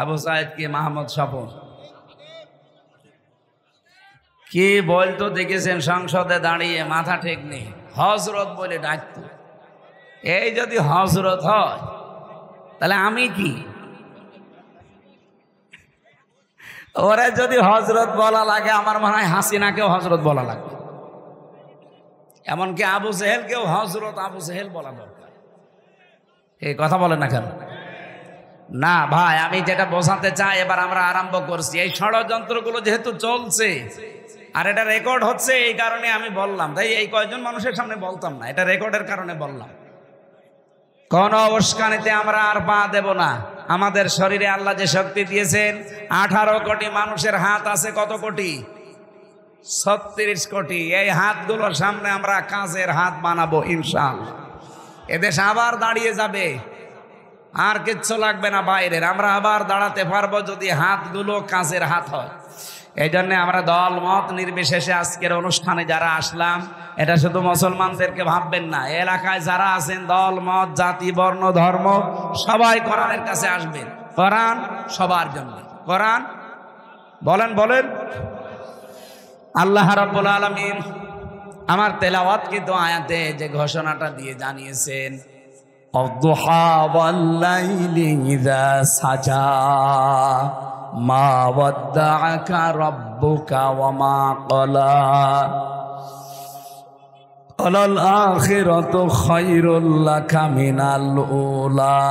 S1: আবু সাইদ কি মাহমুদ স্বপন কি বলতো দেখেছেন? সংসদে দাঁড়িয়ে মাথা ঠিক নেই, হজরত বলে ডাকতো। এই যদি হজরত হয় তাহলে আমি কি? ওরা যদি হজরত বলা লাগে, আমার মনে হয় হাসিনাকেও হজরত বলা লাগবে। এমনকি আবু জেহেলকেও হজরত আবু জেহেল বলা দরকার। এই কথা বলেন না কেন? না ভাই, আমি যেটা বোঝাতে চাই, এবার আমরা আরম্ভ করছি। এই ষড়যন্ত্রগুলো যেহেতু চলছে আর এটা রেকর্ড হচ্ছে, এই কারণে আমি বললাম। তাই এই কয়জন মানুষের সামনে বলতাম না, এটা রেকর্ডের কারণে বললাম। কোন উস্কানিতে আমরা আর পা দেব না। আমাদের শরীরে আল্লাহ যে শক্তি দিয়েছেন, 18 কোটি মানুষের হাত আছে। কত কোটি? 36 কোটি। এই হাতগুলোর সামনে আমরা কাজের হাত বানাবো ইনশাআল্লাহ। এদেশ আবার দাঁড়িয়ে যাবে, আর কিচ্ছু লাগবে না বাইরের। আমরা আবার দাঁড়াতে পারবো যদি হাতগুলো কাজের হাত হয়। এই জন্য আমরা দল মত নির্বিশেষে আজকের অনুষ্ঠানে যারা আসলাম, এটা শুধু মুসলমানদেরকে ভাববেন না, এলাকায় যারা আছেন দল মত জাতি বর্ণ ধর্ম সবাই কোরআনের কাছে আসবেন। কোরআন সবার জন্য। কোরআন বলেন বলেন। আল্লাহ রাব্বুল আলামিন আমার তেলাওয়াতকৃত আয়াতে যে ঘোষণাটা দিয়ে জানিয়েছেন, অদ্দুহা ওয়াল লাইলি ইযা সাজা মা ওয়াদ্দাআকা রাব্বুকা ওয়া মা ক্বালা ওয়ালাল আখিরাতু খায়রুল লাকা মিনাল উলা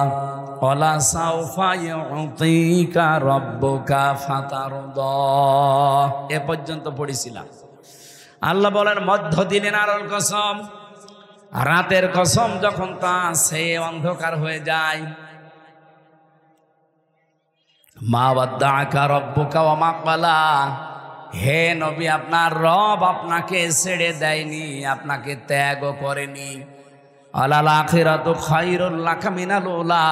S1: ওয়ালা সাওফা ইউতিকা রাব্বুকা ফাতারদা। এ পর্যন্ত পড়েছিলাম। আল্লাহ বলেন মধ্য দিনের আরল কসম, রাতের কসম যখন তা সে অন্ধকার হয়ে যায়। মা ওয়াদ্দাআকা রাব্বুকা ওয়া মা ক্বালা, হে নবী আপনার রব আপনাকে ছেড়ে দেয়নি, আপনাকে ত্যাগও করেনি। ওয়ালাল আখিরাতু খায়রুল লাকা মিনাল উলা,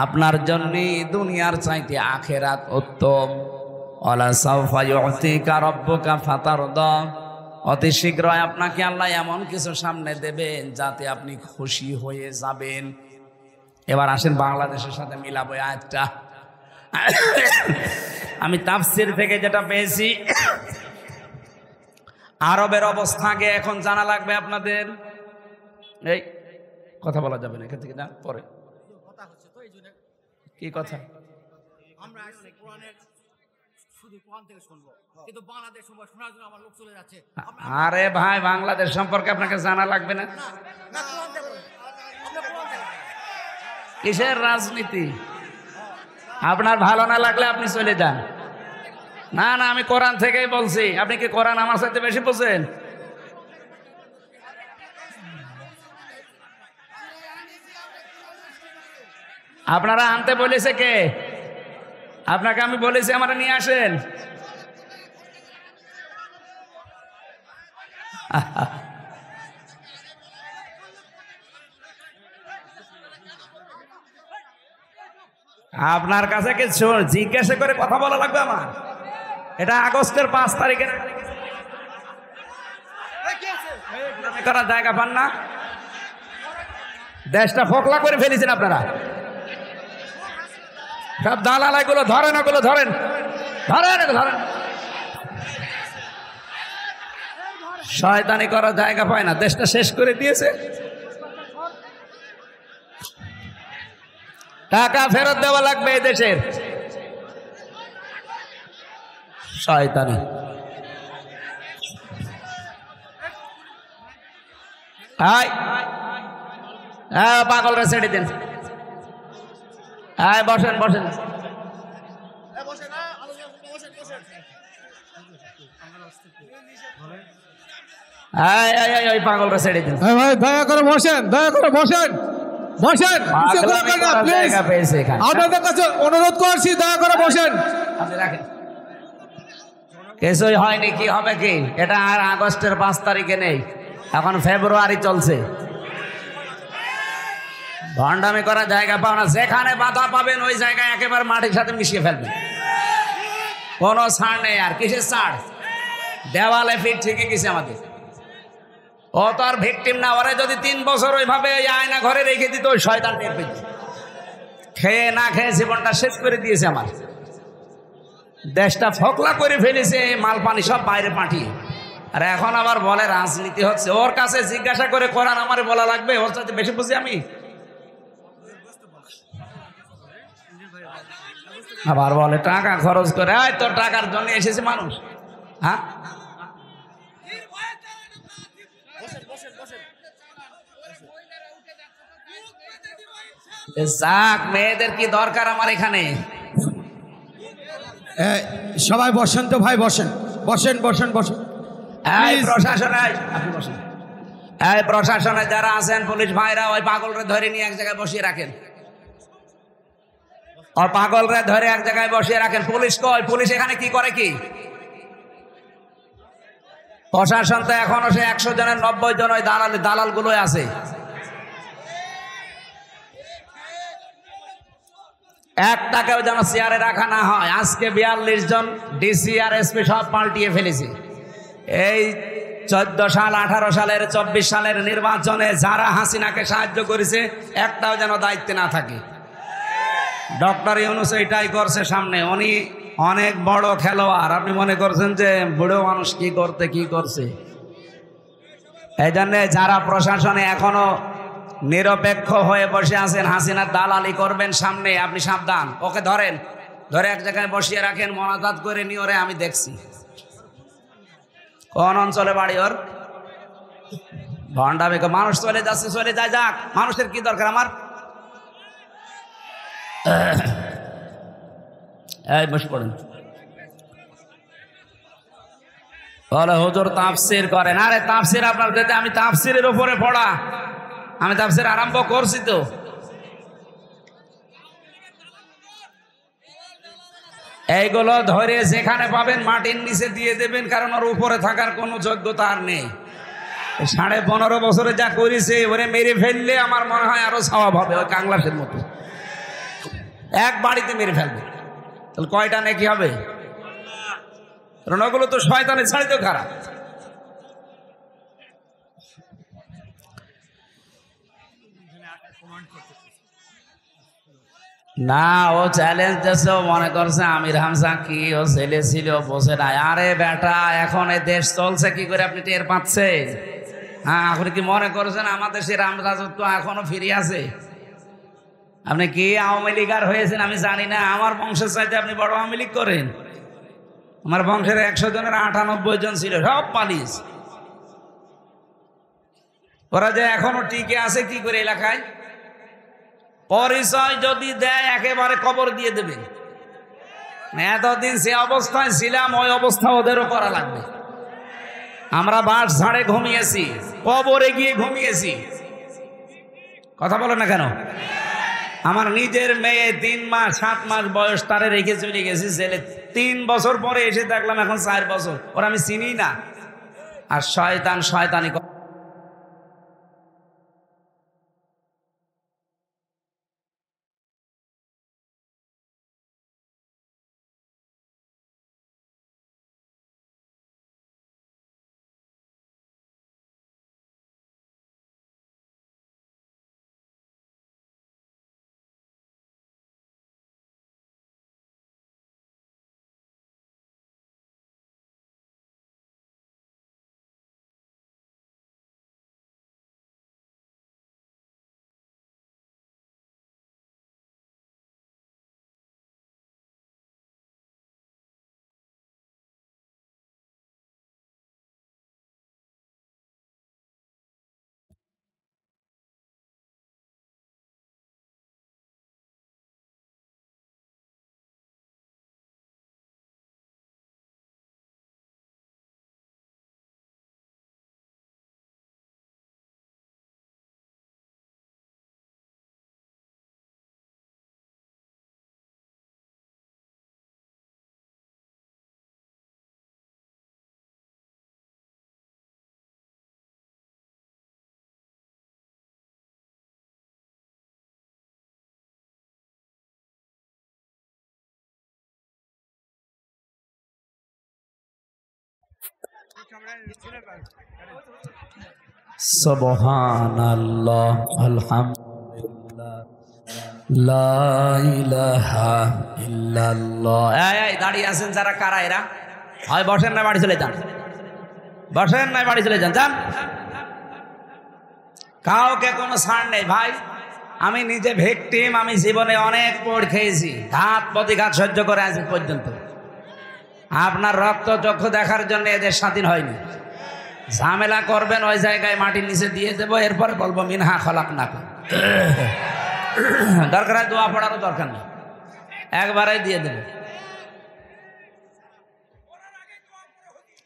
S1: আপনার জন্য দুনিয়ার চাইতে আখিরাত উত্তম। ওয়ালা সাওফা ইউতিকা রাব্বুকা ফাতারদা, অতি শীঘ্রই আপনাকে আল্লাহ এমন কিছু সামনে দেবেন যাতে আপনি খুশি হয়ে যাবেন। এবার আসেন বাংলাদেশের সাথে মিলাবো আয়াতটা। আমি তাফসীর থেকে যেটা পেয়েছি, আরবের অবস্থা আগে এখন জানা লাগবে আপনাদের। এই কথা বলা যাবে না এখান থেকে, না পরে। কি কথা? আরে ভাই, বাংলাদেশ সম্পর্কে আপনাকে জানা লাগবে না? কিসের রাজনীতি? আপনার ভালো না লাগলে আপনি চলে যান। না না, আমি কোরআন থেকেই বলছি। আপনি কি কোরআন আমার সাথে বেশি বোঝেন? আপনারা আনতে বলেছে কে? আপনাকে আমি বলেছি আমরা নিয়ে আসেন। আপনার কাছে কি জিজ্ঞাসা করে কথা বলা লাগবে আমার? এটা আগস্টের 5 তারিখের করার জায়গা পান না? দেশটা ফোকলা করে ফেলেছেন আপনারা। সব দালাল এগুলো ধরেন, ওগুলো ধরেন, ধরেন, ধরেন। শয়তানি করার জায়গা পায় না, দেশটা শেষ করে দিয়েছে। টাকা ফেরত দেওয়া লাগবে এই দেশের। শয়তানি। পাগলরা ছেড়ে দিন। বসেন বসেন। পাগলরা ছেড়ে দিন।
S2: ভাই দয়া করে বসেন, দয়া করে বসেন, বসেন। আপনাদের কাছে অনুরোধ করছি, দয়া করে বসেন।
S1: আপনি রাখেন। কিছুই হয়নি, কি হবে কি? এটা আর আগস্টের 5 তারিখে নেই, এখন ফেব্রুয়ারি চলছে। ভণ্ডামি করার জায়গা পাও না। যেখানে বাধা পাবেন ওই জায়গায় একেবারে মাটির সাথে মিশিয়ে ফেলবেন। কোনো ছাড় নেই। আর কিসের ছাড়? দেওয়ালে ফিট ঠিকই গেছে আমাদের। ও তো আর ভিকটিম না। ওরে যদি 3 বছর ওইভাবে আয়না ঘরে রেখে দিত, ওই শয়তান টের পেত। খেয়ে না খেয়ে জীবনটা শেষ করে দিয়েছে আমার। দেশটা ফোকলা করে ফেলেছে, মাল পানি সব বাইরে পাঠিয়ে। আর এখন আবার বলে রাজনীতি হচ্ছে। ওর কাছে জিজ্ঞাসা করে কোরআন আমারে বলা লাগবে? ওর সাথে বেশি বুঝি আমি? আবার বলে টাকা খরচ করে। তোর টাকার জন্য এসেছে মানুষ। হ্যাঁ, যাক, মেয়েদের কি দরকার আমার এখানে?
S2: সবাই বসেন তো ভাই, বসেন বসেন বসেন বসেন।
S1: প্রশাসনে যারা আছেন, পুলিশ ভাইরা, ওই পাগলরে ধরে নিয়ে এক জায়গায় বসিয়ে রাখেন। ও পাগলরে ধরে এক জায়গায় বসিয়ে রাখেন। পুলিশ কই? পুলিশ এখানে কি করে? কি প্রশাসন তো এখনো সে 100 জনের 90 জন ওই দালাল গুলো আছে। একটাকেও যেন চেয়ারে রাখা না হয়। আজকে 42 জন ডিসি আর এসপি সব পাল্টিয়ে ফেলেছে। এই 14 সাল, 18 সালের, 24 সালের নির্বাচনে যারা হাসিনাকে সাহায্য করেছে, একটাও যেন দায়িত্বে না থাকে। ডক্টর ইউনূস এটাই করছে সামনে। উনি অনেক বড় খেলোয়াড়। আপনি মনে করছেন যে বুড়ো মানুষ কি করছে? এই জন্য যারা প্রশাসনে এখনো নিরপেক্ষ হয়ে বসে আছেন, হাসিনার দালালি করবেন সামনে, আপনি সাবধান। ওকে ধরেন, ধরে এক জায়গায় বসিয়ে রাখেন, মোনাজাত করে নিয়ে। ওরে আমি দেখছি কোন অঞ্চলে বাড়ি ওর। ভণ্ডামি। মানুষ চলে যাচ্ছে, চলে যায়, যাক। মানুষের কি দরকার আমার? বসে পড়েন। বলে হুজুর তাফসির করেন। আরে তাফসির আপনার দিতে, আমি তাফসিরের উপরে পড়া, আমি তাফসির আরম্ভ করছি তো। এইগুলো ধরে যেখানে পাবেন মাটির নিচে দিয়ে দেবেন, কারণ ওর উপরে থাকার কোনো যোগ্যতা আর নেই। 15.5 বছরে যা করেছে, ওরে মেরে ফেললে আমার মনে হয় আরো সওয়াব হবে। ওই কাংলাসের মতো এক বাড়িতে মেরে ফেলবে, তাহলে কয়টা নেকি হবে? কারণ ওগুলো তো শয়তানের ছাড়িত খারাপ। না, ও চ্যালেঞ্জ দিয়েছে, মনে করছে আমির হামজা কি ও ছেলে ছিল, বসে নাই। আরে বেটা, এখন এই দেশ চলছে কি করে আপনি টের পাচ্ছেন? হ্যাঁ, আপনি কি মনে করছেন আমাদের সে রামরাজত্ব এখনো ফিরে আছে? আপনি কি আওয়ামী লীগার হয়েছেন আমি জানি না। আমার বংশের চাইতে আপনি বড় আওয়ামী লীগ করেন। আমার বংশের 100 জনের 98 জন ছিল, সব পালিয়েছে। ওরা যে এখনো টিকে আছে কি করে এলাকায়? পরিচয় যদি দেয় একেবারে কবর দিয়ে দেবে। এতদিন সে অবস্থায় ছিলাম, ওই অবস্থা ওদেরও করা লাগবে। আমরা বাস ঝাড়ে ঘুমিয়েছি, কবরে গিয়ে ঘুমিয়েছি। কথা বলো না কেন? আমার নিজের মেয়ে 3 মাস 7 মাস বয়স, তারে রেখে চলে গেছি। ছেলে 3 বছর পরে এসে দেখলাম এখন 4 বছর, ওরা আমি চিনি না। আর শয়তানি সুবহানাল্লাহ আলহামদুলিল্লাহ লা ইলাহা ইল্লাল্লাহ। এই দাঁড়িয়ে আছেন যারা, কারা এরা? হয় বসেন না বাড়ি চলে যান, বসেন না বাড়ি চলে যান, যান। কাউকে কোনো ছাড় নেই ভাই। আমি নিজে ভিকটিম, আমি জীবনে অনেক পোড় খেয়েছি, ঘাত প্রতিঘাত সহ্য করে আজ পর্যন্ত। আপনার রক্ত চক্ষু দেখার জন্য এদের স্বাধীন হয়নি। ঝামেলা করবেন ওই জায়গায় মাটির নিচে দিয়ে দেবো, এরপরে বলবো মিনহা খলাকনাকুম। দরকার হয় দোয়া পড়ারও দরকার নেই, একবারেই দিয়ে দেবো।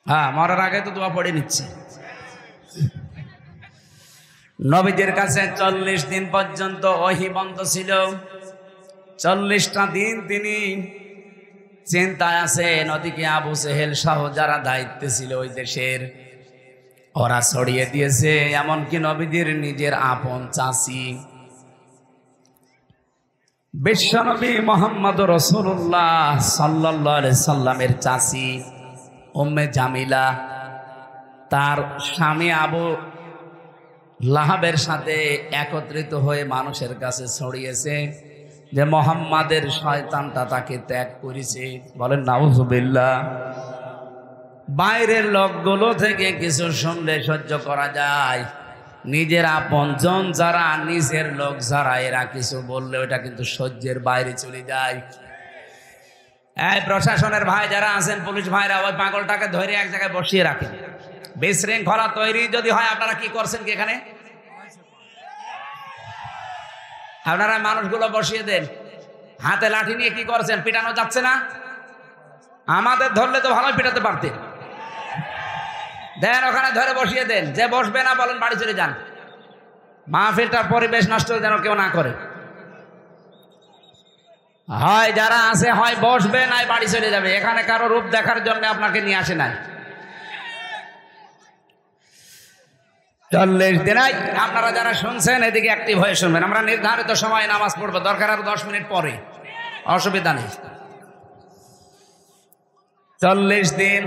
S1: হ্যাঁ, মরার আগে তো দোয়া পড়ে নিচ্ছে। নবীদের কাছে 40 দিন পর্যন্ত ওহী বন্ধ ছিল। 40টা দিন তিনি চিন্তায় আছে। নদীকে আবু সেহেল সহ যারা দায়িত্বে ছিল ওই দেশের, ওরা ছড়িয়ে দিয়েছে। এমনকি নবীদের নিজের আপন চাচি বিশ্বনবী মুহাম্মদ রাসূলুল্লাহ সাল্লাল্লাহু আলাইহি সাল্লামের চাচি উম্মে জামিলা, তার স্বামী আবু লাহাবের সাথে একত্রিত হয়ে মানুষের কাছে ছড়িয়েছে যে মুহাম্মাদের শয়তানটা তাকে ত্যাগ করেছে। বলেন নাউযুবিল্লাহ। বাইরের লোকগুলো থেকে কিছু শুনলে সহ্য করা যায়, নিজের আপনজন যারা, নিজের লোক যারা, এরা কিছু বললে ওটা কিন্তু সহ্যের বাইরে চলে যায়। এই প্রশাসনের ভাই যারা আছেন, পুলিশ ভাইরা, ওই পাগলটাকে ধরে এক জায়গায় বসিয়ে রাখেন। বিশৃঙ্খলা তৈরি যদি হয়, আপনারা কি করছেন কি এখানে? আপনারা মানুষগুলো বসিয়ে দেন। হাতে লাঠি নিয়ে কি করছেন? পিটানো যাচ্ছে না? আমাদের ধরলে তো ভালোই পিটাতে পারতেন। দেন ওখানে ধরে বসিয়ে দেন। যে বসবে না বলেন বাড়ি চলে যান। মাহফিলটার পরিবেশ নষ্ট যেন কেউ না করে। হয় যারা আছে হয় বসবে, নাই বাড়ি চলে যাবে। এখানে কারো রূপ দেখার জন্য আপনাকে নিয়ে আসে নাই। 40 দিন আপনারা যারা শুনছেন এদিকে অ্যাক্টিভ হয়ে শুনবেন। আমরা নির্ধারিত সময় নামাজ পড়বো, দরকার আরো 10 মিনিট পরে, অসুবিধা নেই। 40 দিন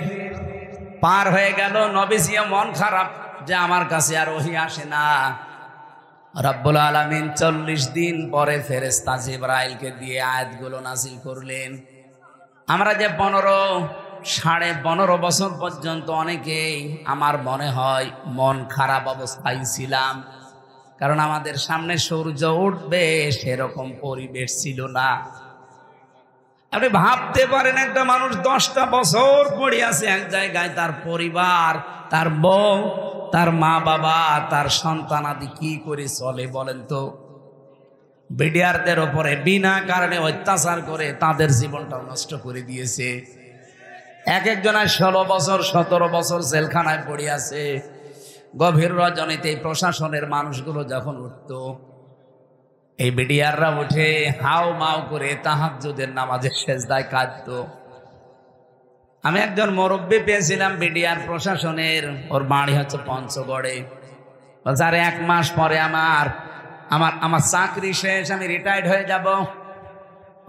S1: পার হয়ে গেল। নবীজিও মন খারাপ যে আমার কাছে আর ওহী আসে না। রব্বুল আলামিন 40 দিন পরে ফেরেশতা জিবরাইলকে দিয়ে আয়াতগুলো নাযিল করলেন। আমরা যে 15.5 বছর পর্যন্ত অনেকেই আমার মনে হয় মন খারাপ অবস্থায় ছিলাম, কারণ আমাদের সামনে সূর্য উঠবে সেরকম পরিবেশ ছিল না। আপনি ভাবতে পারেন একটা মানুষ 10টা বছর পড়ে আছে এক জায়গায়, তার পরিবার, তার বউ, তার মা বাবা, তার সন্তানাদি কি করে চলে বলেন তো? বিডিআরদের ওপরে বিনা কারণে অত্যাচার করে তাদের জীবনটা নষ্ট করে দিয়েছে। এক একজনের 16 বছর 17 বছর জেলখানায় পড়ে আছে। গভীর রজনীতে এই প্রশাসনের মানুষগুলো যখন উঠত, এই বিডিআররা উঠে হাও মাও করে তাহাজ্জুদের নামাজে সেজদায় কাঁদত। আমি একজন মুরব্বী পেয়েছিলাম বিডিআর প্রশাসনের, ওর বাড়ি হচ্ছে পঞ্চগড়ে। বলছে আরে 1 মাস পরে আমার চাকরি শেষ, আমি রিটায়ার্ড হয়ে যাব,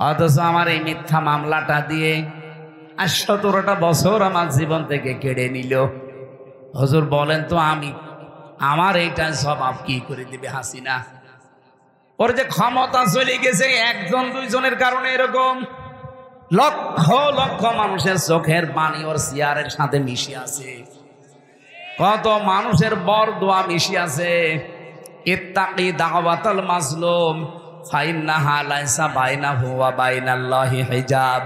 S1: অথচ আমার এই মিথ্যা মামলাটা দিয়ে আর 17টা বছর আমার জীবন থেকে কেড়ে নিল। হুজুর বলেন তো আমার এইটা জবাব কি করে দিবে হাসিনা? ওর যে ক্ষমতা চলে গেছে 1 জন 2 জনের কারণে, এরকম লক্ষ লক্ষ মানুষের চোখের পানি ওর চেয়ারের সাথে মিশে আছে। কত মানুষের বরদোয়া মিশে আছে। ইত্তাকি দাওয়াতাল মাজলুম ফাইন্নাহা লাইসা বাইনাহু ওয়া বাইনাল্লাহি হিজাব।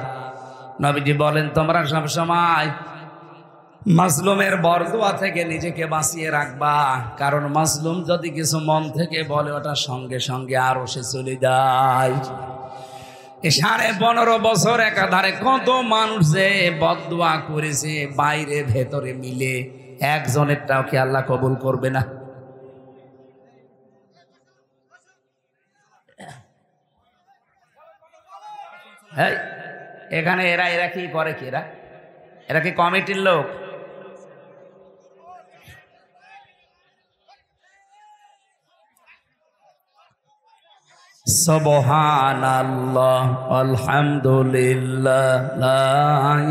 S1: নবীজি বলেন তোমরা সব সময় মাজলুমের বরদোয়া থেকে নিজেকে বাঁচিয়ে রাখবা, কারণ মাজলুম যদি কিছু মন থেকে বলে ওটা সঙ্গে সঙ্গে আরো সে চলে যায়। 15.5 বছর একাধারে কত মানুষ যে বদদোয়া করেছে, বাইরে ভেতরে মিলে, একজনেরটাও কি আল্লাহ কবুল করবে না? হ্যাঁ, এখানে এরা কি করে? কি এরা কি কমিটির লোক? সুবহানাল্লাহ আলহামদুলিল্লাহ লা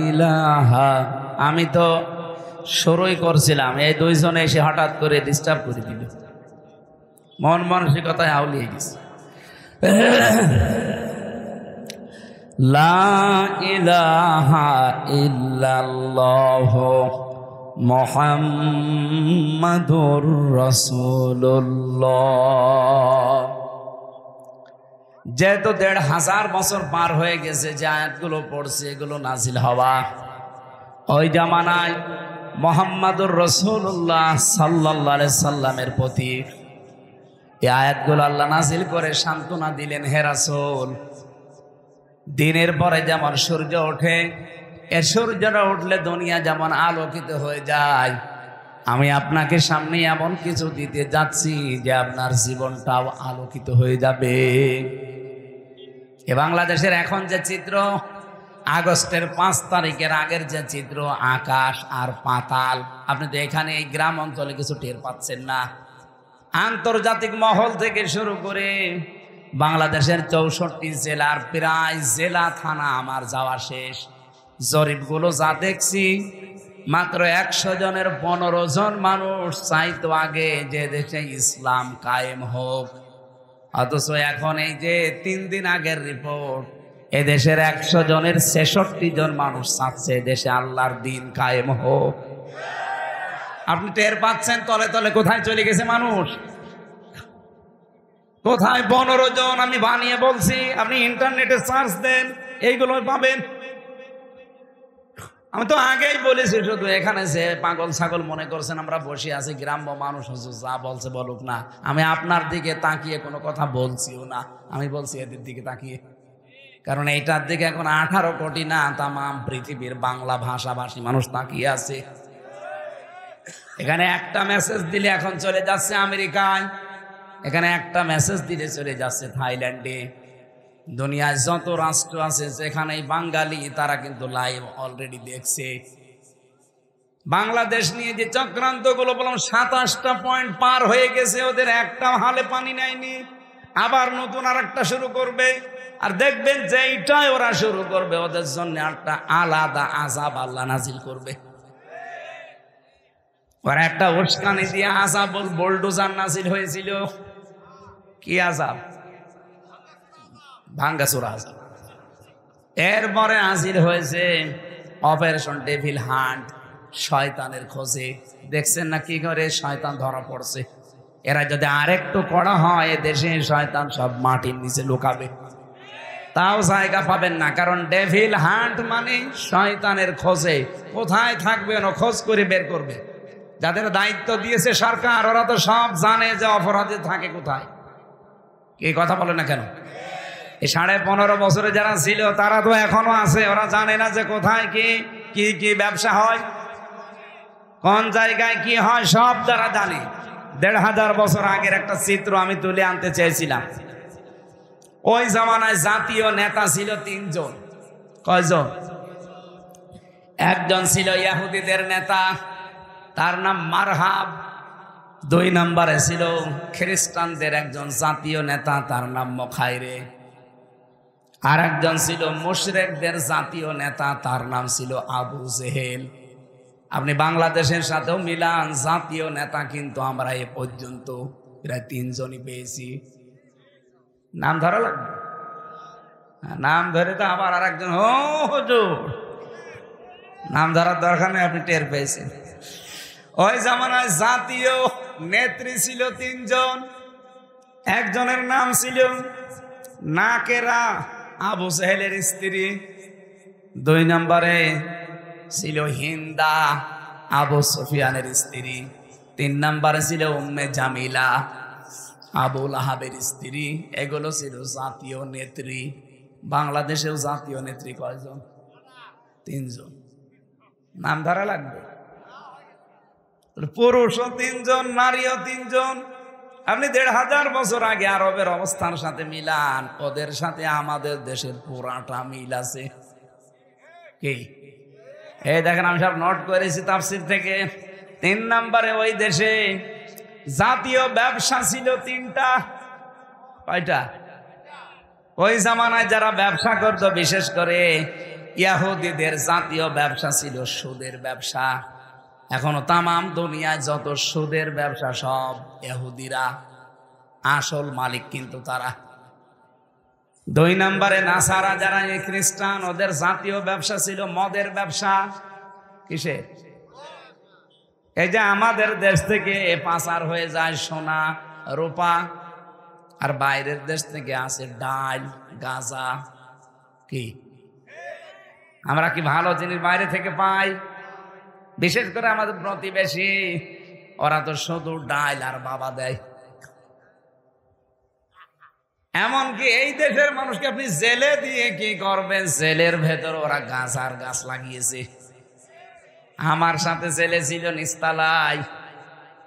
S1: ইলাহা। আমি তো শুরুই করছিলাম, এই 2 জনে এসে হঠাৎ করে ডিস্টার্ব করে দিল, মন মানসিকতায় আউলিয়ে গেছে। লা ইলাহা ইল্লাল্লাহ মুহাম্মাদুর রাসূলুল্লাহ। যেহেতু 1500 বছর পার হয়ে গেছে, যে আয়াতগুলো পড়ছে এগুলো নাজিল হওয়া ওই জামানায় মুহাম্মাদুর রাসূলুল্লাহ সাল্লাল্লাহু আলাইহি সাল্লামের প্রতি এই আয়াতগুলো আল্লাহ নাজিল করে সান্ত্বনা দিলেন, হে রাসূল, দিনের পরে যেমন সূর্য ওঠে, এ সূর্যটা উঠলে দুনিয়া যেমন আলোকিত হয়ে যায়, আমি আপনাকে সামনে এমন কিছু দিতে যাচ্ছি যে আপনার জীবনটাও আলোকিত হয়ে যাবে। এ বাংলাদেশের এখন যে চিত্র, আগস্টের 5 তারিখের আগের যে চিত্র, আকাশ আর পাতাল। আপনি তো এখানে এই গ্রাম অঞ্চলে কিছু টের পাচ্ছেন না। আন্তর্জাতিক মহল থেকে শুরু করে বাংলাদেশের 64 জেলার প্রায় জেলা থানা আমার যাওয়া শেষ। জরিপগুলো যা দেখছি, মাত্র 100 জনের 15 জন মানুষ চাইতো আগে যে দেশে ইসলাম কায়েম হোক, অথচ এখন এই যে 3 দিন আগের রিপোর্ট, এদেশের 100 জনের 66 জন মানুষ চাচ্ছে দেশে আল্লাহর দিন কায়েম হোক। আপনি টের পাচ্ছেন তলে তলে কোথায় চলে গেছে মানুষ? কোথায়? 15 জন আমি বানিয়ে বলছি, আপনি ইন্টারনেটে সার্চ দেন, এইগুলো পাবেন। আমি তো আগেই বলেছি, শুধু এখানে যে পাগল ছাগল মনে করছেন আমরা বসে আছি, গ্রাম্য মানুষ যা বলছে বলুক না, আমি আপনার দিকে তাকিয়ে কোনো কথা বলছিও না, আমি বলছি এদের দিকে তাকিয়ে। কারণ এইটার দিকে এখন 18 কোটি না, তামাম পৃথিবীর বাংলা ভাষাভাষী মানুষ তাকিয়ে আছে। এখানে একটা মেসেজ দিলে এখন চলে যাচ্ছে আমেরিকায়, এখানে একটা মেসেজ দিলে চলে যাচ্ছে থাইল্যান্ডে। দুনিয়ায় যত রাষ্ট্র আছে যেখানেই বাঙালি, তারা কিন্তু লাইভ অলরেডি দেখছে। বাংলাদেশ নিয়ে যে চক্রান্তগুলো বললাম, 27টা পয়েন্ট পার হয়ে গেছে, ওদের একটা হালে পানি নেয়নি, আবার নতুন আরেকটা শুরু করবে। আর দেখবেন যে এইটাই ওরা শুরু করবে, ওদের জন্য একটা আলাদা আযাব আল্লাহ নাজিল করবে। ওরা একটা উস্কানি দিয়ে আযাব বোলডোজার নাজিল হয়েছিল। কি আযাব? ভাঙ্গাচোরা আযাব। এরপরে নাজিল হয়েছে অপারেশন ডেভিল হান্ট, শয়তানের খোঁজে। দেখছেন না কি করে শয়তান ধরা পড়ছে? এরা যদি আরেকটু কড়া হয়, দেশে শয়তান সব মাটির নিচে লুকাবে। তাও জায়গা পাবেন না, কারণ ডেভিল হান্ট মানে শয়তানের খোঁজে। কোথায় থাকবে ও খোঁজ করে বের করবে। যাদের দায়িত্ব দিয়েছে সরকার, ওরা তো সব জানে যে অপরাধী থাকে কোথায়। কি কথা বলে না কেন? এই 15.5 বছরে যারা ছিল তারা তো এখনো আছে। ওরা জানে না যে কোথায় কি কি কি ব্যবসা হয়, কোন জায়গায় কি হয়, সব যারা জানে। 1500 বছর আগের একটা চিত্র আমি তুলে আনতে চেয়েছিলাম। ওই জামানায় জাতীয় নেতা ছিল 3 জন। কয়জন? একজন ছিল ইহুদিদের নেতা, তার নাম মারহাব। 2 নম্বরে ছিল খ্রিস্টানদের একজন জাতীয় নেতা, তার নাম মুখাইরে। আর একজন ছিল মুশরিকদের জাতীয় নেতা, তার নাম ছিল আবু জেহেল। আপনি বাংলাদেশের সাথেও মিলান, জাতীয় নেতা কিন্তু আমরা এ পর্যন্ত প্রায় 3 জনই পেয়েছি। নাম ধরা লাগবে, নাম ধরে তো আবার আর একজন হুজুর, নাম ধরার দরকার নেই, আপনি টের পেয়েছেন। ওই জামানায় জাতীয় নেত্রী ছিল 3 জন। একজনের নাম ছিল নাকেরা, আবু জেহেলের স্ত্রী। 2 নম্বরে ছিল হিন্দা, আবু সুফিয়ানের স্ত্রী। 3 নম্বরে ছিল উম্মে জামিলা, আবু লাহাবের স্ত্রী। এগুলো ছিল জাতীয় নেত্রী। বাংলাদেশেও জাতীয় নেত্রী কয়জন? 3 জন। নাম ধরা লাগবে। পুরুষও 3 জন, নারীও 3 জন। আপনি 1500 বছর আগে আরবের অবস্থার সাথে মিলান, ওদের সাথে আমাদের দেশের পুরাটা মিল আছে। কি এই দেখেন, আমি সব নোট করেছি তাফসীর থেকে। 3 নম্বরে ওই দেশে জাতীয় ব্যবসা ছিল 3টা। কয়টা? ওই জামানায় যারা ব্যবসা করত, বিশেষ করে ইহুদিদের জাতীয় ব্যবসা ছিল সুদের ব্যবসা। এখনো তামাম দুনিয়ায় যত সুদের ব্যবসা সব ইহুদিরা, আসল মালিক কিন্তু তারা। 2 নম্বরে নাসারা, যারা এই খ্রিস্টান, ওদের জাতীয় ব্যবসা ছিল মদের ব্যবসা। কিসের? এই যে আমাদের দেশ থেকে পাচার হয়ে যায় সোনা রূপা, আর বাইরের দেশ থেকে আসে ডাল গাঁজা। কি আমরা কি ভালো জিনিস বাইরে থেকে পাই? বিশেষ করে আমাদের প্রতিবেশী, ওরা তো শুধু ডাল আর বাবা দেয়। এমনকি এই দেশের মানুষকে আপনি জেলে দিয়ে কি করবেন? জেলের ভেতর ওরা গাছ আর গাছ লাগিয়েছে। আমার সাথে ছেলে ছিল নিস্তালায়,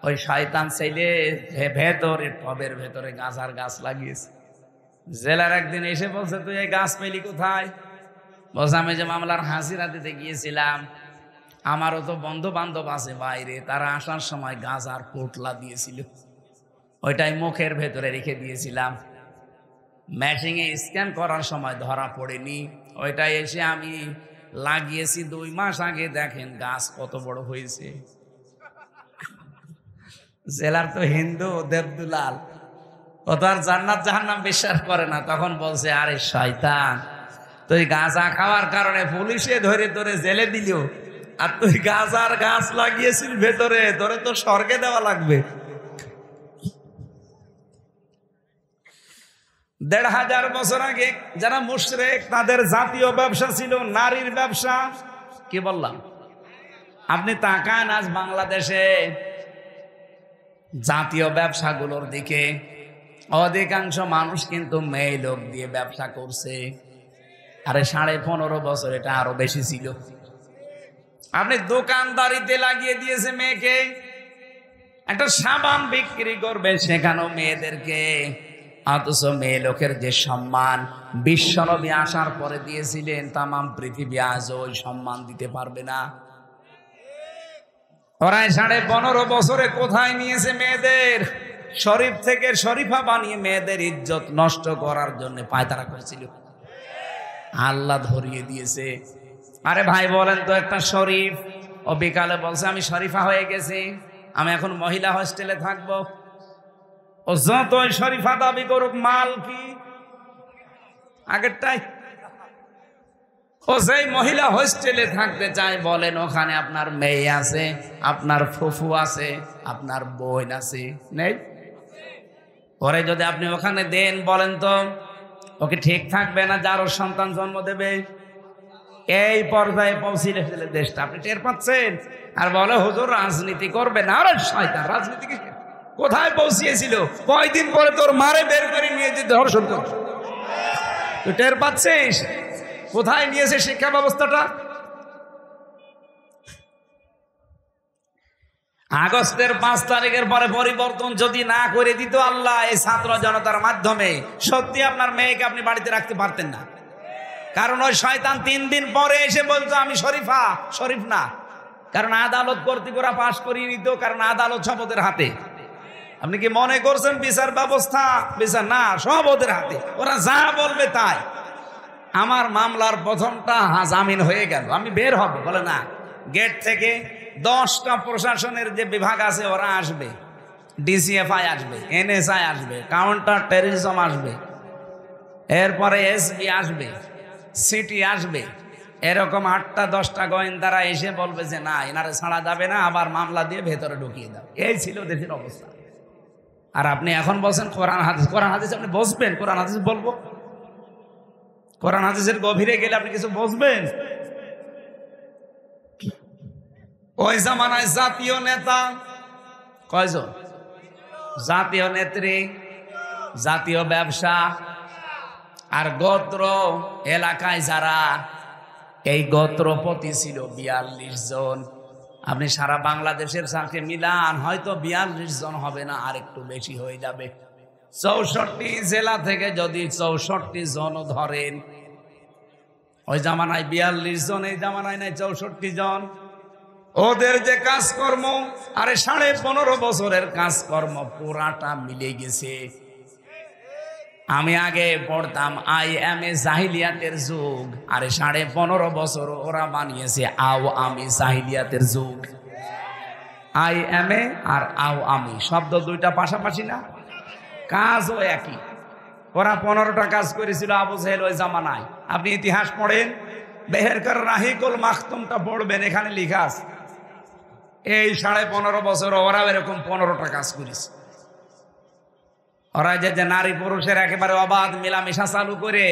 S1: ওই শয়তান ছেলে ভেতরে টবের ভেতরে গাছ আর গাছ লাগিয়েছে। জেলার একদিন এসে বলছে, তুই এই গাছ পেলি কোথায়? বলছে, আমি যে মামলার হাজিরা দিতে গিয়েছিলাম, আমারও তো বন্ধু বান্ধব আছে বাইরে, তারা আসার সময় গাছ আর পোটলা দিয়েছিল, ওইটাই মুখের ভেতরে রেখে দিয়েছিলাম। ম্যাচিংয়ে স্ক্যান করার সময় ধরা পড়েনি, ওইটাই এসে আমি লাগিয়েছি 2 মাস আগে। দেখেন গাছ কত বড় হয়েছে। জেলার তো হিন্দু দেবদুলাল, ও তো আর জান্নাত জাহান্নাম বিশ্বাস করে না। তখন বলছে, আরে শয়তান, তুই গাঁজা খাওয়ার কারণে পুলিশে ধরে ধরে জেলে দিল, আর তুই গাঁজার গাছ লাগিয়েছিস ভেতরে, ধরে তো স্বর্গে দেওয়া লাগবে। 1500 বছর আগে যারা মুশরিক, তাদের জাতীয় ব্যবসা ছিল নারীর ব্যবসা। কি বললাম? আপনি তাকান আজ বাংলাদেশে জাতীয় ব্যবসাগুলোর দিকে, অধিকাংশ মানুষ কিন্তু মেয়ে লোক দিয়ে ব্যবসা করছে। আরে 15.5 বছর এটা আরো বেশি ছিল। আপনি দোকানদারিতে লাগিয়ে দিয়েছে মেয়েকে। একটা সাবান বিক্রি করবে, সেখানেও মেয়েদেরকে। অথচ মেয়ে লোকের যে সম্মান বিশ্বনবী আসার পরে দিয়েছিলেন, তামাম পৃথিবী আজ ওই সম্মান দিতে পারবে না। ওরা 15.5 বছরে কোথায় নিয়েছে মেয়েদের? শরীফ থেকে শরীফা বানিয়ে মেয়েদের ইজ্জত নষ্ট করার জন্য পায়তারা করেছিল। আল্লাহ ধরিয়ে দিয়েছে। আরে ভাই বলেন তো, একটা শরীফ ও বিকালে বলছে, আমি শরীফা হয়ে গেছি, আমি এখন মহিলা হোস্টেলে থাকবো। ও যতই শরীফা দাবি করুক, মাল কি আগেরটাই। ও সেই মহিলা হোস্টেলে থাকতে চায়, বলেন ওখানে আপনার মেয়ে আছে, আপনার ফুফু আছে, আপনার বোন আছে, নেই? পরে যদি আপনি ওখানে দেন, বলেন তো ওকে ঠিক থাকবে না যার ওর সন্তান জন্ম দেবে? এই পর্যায়ে পৌঁছিলে ফেলে দেশটা, আপনি টের পাচ্ছেন? আর বলে হুজুর রাজনীতি করবে না। আরে শয়তান, রাজনীতি কি? কোথায় পৌঁছিয়েছিল? কয়দিন পরে তোর মারে বের করে নিয়ে যে ধর্ষণ কর। তুই টের পাচ্ছিস কোথায় নিয়েছে শিক্ষা ব্যবস্থাটা? আগস্টের 5 তারিখের পরে পরিবর্তন যদি না করে দিত আল্লাহ এই ছাত্র জনতার মাধ্যমে, সত্যি আপনার মেয়েকে আপনি বাড়িতে রাখতে পারতেন না। কারণ ওই শয়তান 3 দিন পরে এসে বলতো আমি শরীফা, শরীফ না। কারণ আদালত কর্তৃক ওরা পাশ করিয়ে নিত, কারণ আদালত সব ওদের হাতে। আপনি কি মনে করছেন বিচার ব্যবস্থা? বিচার না, সব ওদের হাতে, ওরা যা বলবে তাই। আমার মামলার প্রথমটা জামিন হয়ে গেল, আমি বের হব, বলে না, গেট থেকে 10টা প্রশাসনের যে বিভাগ আছে ওরা আসবে, ডিসিএফআই আসবে, এনএসআই আসবে, কাউন্টার টেররিজম আসবে, এরপরে এসবি আসবে, সিটি আসবে, এরকম 8টা 10টা গোয়েন্দারা এসে বলবে যে না এনারে ছাড়া যাবে না, আবার মামলা দিয়ে ভেতরে ঢুকিয়ে দাও। এই ছিল দেশের অবস্থা। আর আপনি এখন বলছেন কোরআন হাদিস, কোরআন হাদিস আপনি বসবেন? কোরআন হাদিস বলবো? কোরআন হাদিসের গভীরে গেলে আপনি কিছু বসবেন? ওই জামানায় জাতীয় নেতা কয়জন? জাতীয় নেত্রী, জাতীয় ব্যবসা, আর গোত্র এলাকায় যারা, এই গোত্রপতি ছিল 42 জন। আপনি সারা বাংলাদেশের সাথে মিলান হয়তো 42 জন হবে না, আর একটু বেশি হয়ে যাবে। 64 জেলা থেকে যদি 64 জন ধরেন, ওই জামানায় 42 জন, এই জামানায় নাই 64 জন। ওদের যে কাজকর্ম, আরে 15.5 বছরের কাজকর্ম পুরাটা মিলে গেছে। আমি আগে পড়তাম IMA জাহিলিয়াতের যুগ, আরে 15.5 বছর ওরা বানিয়েছে আওয়ামী জাহিলিয়াতের যুগ। IMA আর আওয়ামী শব্দ দুইটা পাশাপাশি না, কাজও একই। ওরা 15টা কাজ করেছিল আবু জেহেল ওই জামানায়। আপনি ইতিহাস পড়েন, বেহেরকার রাহিকুল মাখতুমটা পড়বেন, এখানে লেখা আছে এই 15.5 বছর ওরাও এরকম 15টা কাজ করেছে। ওরা যে নারী পুরুষের একেবারে অবাধ মেলামেশা চালু করে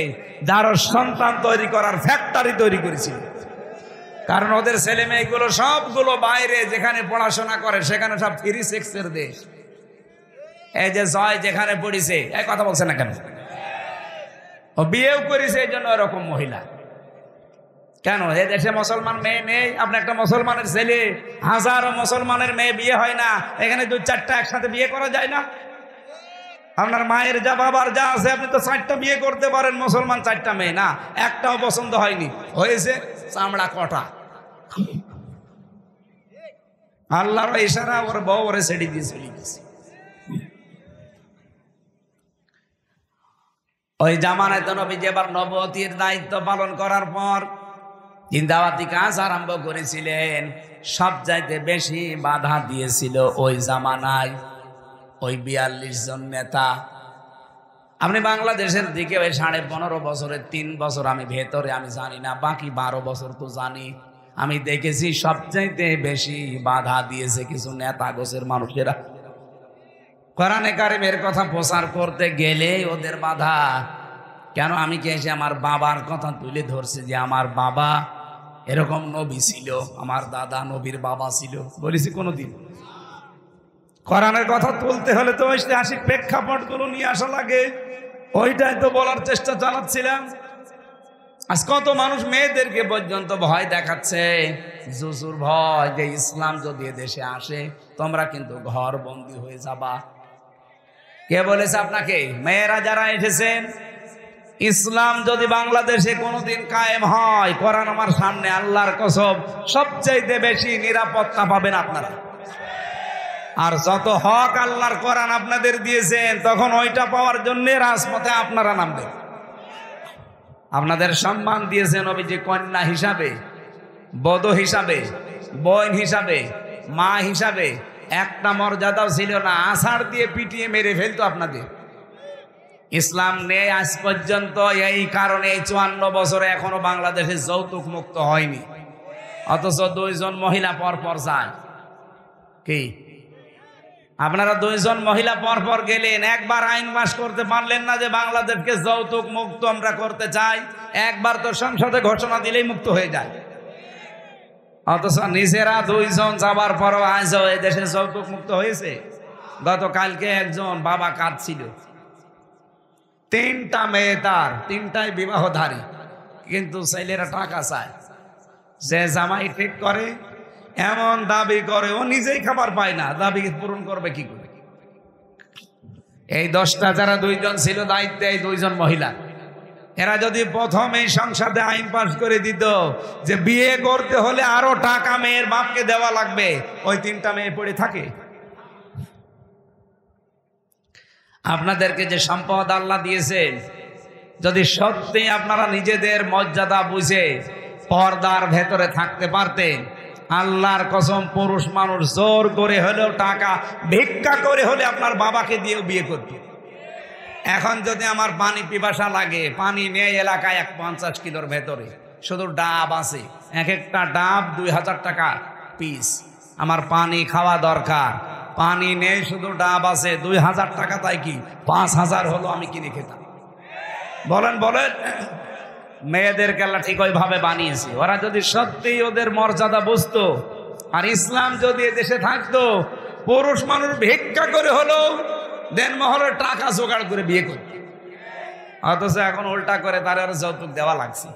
S1: যার সন্তান তৈরি করার ফ্যাক্টরি তৈরি করেছিল। কারণ ওদের ছেলে মেয়েগুলো সবগুলো বাইরে যেখানে পড়াশোনা করে সেখানে সব ফ্রি সেক্সের দেশ। এই যে জয় যেখানে পড়িছে, এই কথা বলছে না কেন? ও বিয়েও করেছে এই জন্য এরকম মহিলা। কেন এ দেশে মুসলমান মেয়ে নেই? আপনি একটা মুসলমানের ছেলে, হাজারো মুসলমানের মেয়ে বিয়ে হয় না, এখানে 2-4টা একসাথে বিয়ে করা যায় না? আপনার মায়ের যা বাবার যা আছে আপনি তো 4টা বিয়ে করতে পারেন, মুসলমান 4টা মেয়ে না, একটাও পছন্দ হয়নি, হয়েছে চামড়া কটা। আল্লাহর ইশারা ওর বউ ওরে ছেড়ে দিয়ে চলে গেছে। ওই জামানায় তো নবী এবার নবুয়তির দায়িত্ব পালন করার পর দাওয়াতি কাজ আরম্ভ করেছিলেন। সবচাইতে বেশি বাধা দিয়েছিল ওই জামানায় ওই 42 জন নেতা। আপনি বাংলাদেশের দিকে ওই 15.5 বছরের 3 বছর আমি ভেতরে, আমি জানি না, বাকি 12 বছর তো জানি। আমি দেখেছি সবচাইতে বেশি বাধা দিয়েছে কিছু নেতা গোছের মানুষেরা। কোরআনে কারিমের কথা প্রচার করতে গেলে ওদের বাধা। কেন? আমি কি এসে আমার বাবার কথা তুলে ধরছি যে আমার বাবা এরকম নবী ছিল, আমার দাদা নবীর বাবা ছিল, বলেছি কোনোদিন? কোরআনের কথা তুলতে হলে তো ঐতিহাসিক প্রেক্ষাপটগুলো নিয়ে আসা লাগে, ওইটাই তো বলার চেষ্টা চালাচ্ছিলাম। আজ কত মানুষ মেয়েদেরকে পর্যন্ত ভয় দেখাচ্ছে, জুজুর ভয়, যে ইসলাম যদি দেশে আসে তোমরা কিন্তু ঘর বন্দী হয়ে যাবা। কে বলেছে আপনাকে? মেয়েরা যারা এসেছেন, ইসলাম যদি বাংলাদেশে কোনোদিন কায়েম হয়, কোরআন আমার সামনে, আল্লাহর কসম সবচাইতে বেশি নিরাপত্তা পাবেন আপনারা। আর যত হক আল্লাহর কোরআন আপনাদের দিয়েছেন, তখন ওইটা পাওয়ার জন্য রাজপথে আপনারা নামবেন। আপনাদের সম্মান দিয়েছেন নবীজি কন্যা হিসাবে, বধূ হিসাবে, বোন হিসাবে, মা হিসাবে। একটা মর্যাদাও ছিল না, আষাঢ় দিয়ে পিটিয়ে মেরে ফেলতো আপনাদের। ইসলাম নেই আজ পর্যন্ত, এই কারণে 54 বছরে এখনো বাংলাদেশে যৌতুক মুক্ত হয়নি। অথচ 2 জন মহিলা পর পর যায়। কি আপনারা 2 জন মহিলা পরপর গেলেন, একবার আইন পাস করতে পারলেন না যে বাংলাদেশকে যৌতুক মুক্ত আমরা করতে চাই। একবার তো সংসদে ঘোষণা দিলেই মুক্ত হয়ে যায়, অথচ নিজেরা 2 জন যাবার পরও আজও এই দেশে যৌতুক মুক্ত হয়েছে। গতকালকে একজন বাবা কাঁদছিল, 3টা মেয়ে, তার 3টাই বিবাহধারী, কিন্তু ছেলেরা টাকা চায়। যে জামাই ঠিক করে এমন দাবি করে, ও নিজেই খাবার পায় না, দাবি পূরণ করবে কি করে? এই 10টা যারা 2 জন ছিল দায়িত্বে, এই 2 জন মহিলা, এরা যদি প্রথমেই সংসদে আইন পাস করে দিত যে বিয়ে করতে হলে আরো টাকা মেয়ের বাপকে দেওয়া লাগবে, ওই 3টা মেয়ে পড়ে থাকে। আপনাদেরকে যে সম্পদ আল্লাহ দিয়েছেন, যদি সত্যি আপনারা নিজেদের মর্যাদা বুঝে পর্দার ভেতরে থাকতে পারতেন, আল্লাহর কসম পুরুষ মানুষ জোর করে হলেও টাকা ভিক্ষা করে হলে আপনার বাবাকে দিয়েও বিয়ে করত। এখন যদি আমার পানি পিপাসা লাগে, পানি নেই এলাকায় 50 কিলোর ভেতরে, শুধু ডাব আছে, এক একটা ডাব 2000 টাকা পিস। আমার পানি খাওয়া দরকার, পানি নেই, শুধু ডাব আছে, 2000 টাকা, তাই কি 5000 হলো, আমি কিনে খেতাম। বলেন বলেন, মেয়েদেরকে আল্লাহ ঠিক ওইভাবে বানিয়েছে। ওরা যদি সত্যি ওদের মর্যাদা বুঝতো, আর ইসলাম যদি এদেশে থাকতো, পুরুষ মানুষ ভিক্ষা করে হলো দেনমহলের টাকা জোগাড় করে বিয়ে করত। অথচ এখন উল্টা করে তার আরো যৌতুক দেওয়া লাগছে।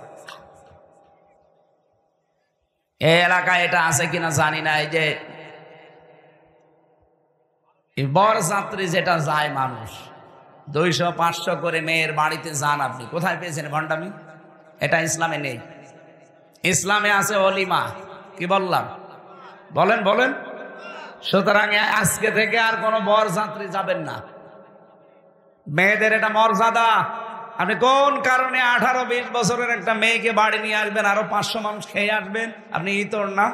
S1: এই এলাকায় এটা আছে কিনা জানি না, এই যে বরযাত্রী যেটা যায় মানুষ 200-500 করে মেয়ের বাড়িতে যান, আপনি কোথায় পেয়েছেন ভণ্ডামি? এটা ইসলামে নেই। ইসলামে আছে অলিমা। কি বললাম? বলেন বলেন। সুতরাং আজকে থেকে আর কোনো বরযাত্রী যাবেন না। মেয়েদের এটা মর্যাদা। আপনি কোন কারণে 18-20 বছরের একটা মেয়েকে বাড়ি নিয়ে আসবেন, আরো 500 মানুষ খেয়ে আসবেন? আপনি ইতর না?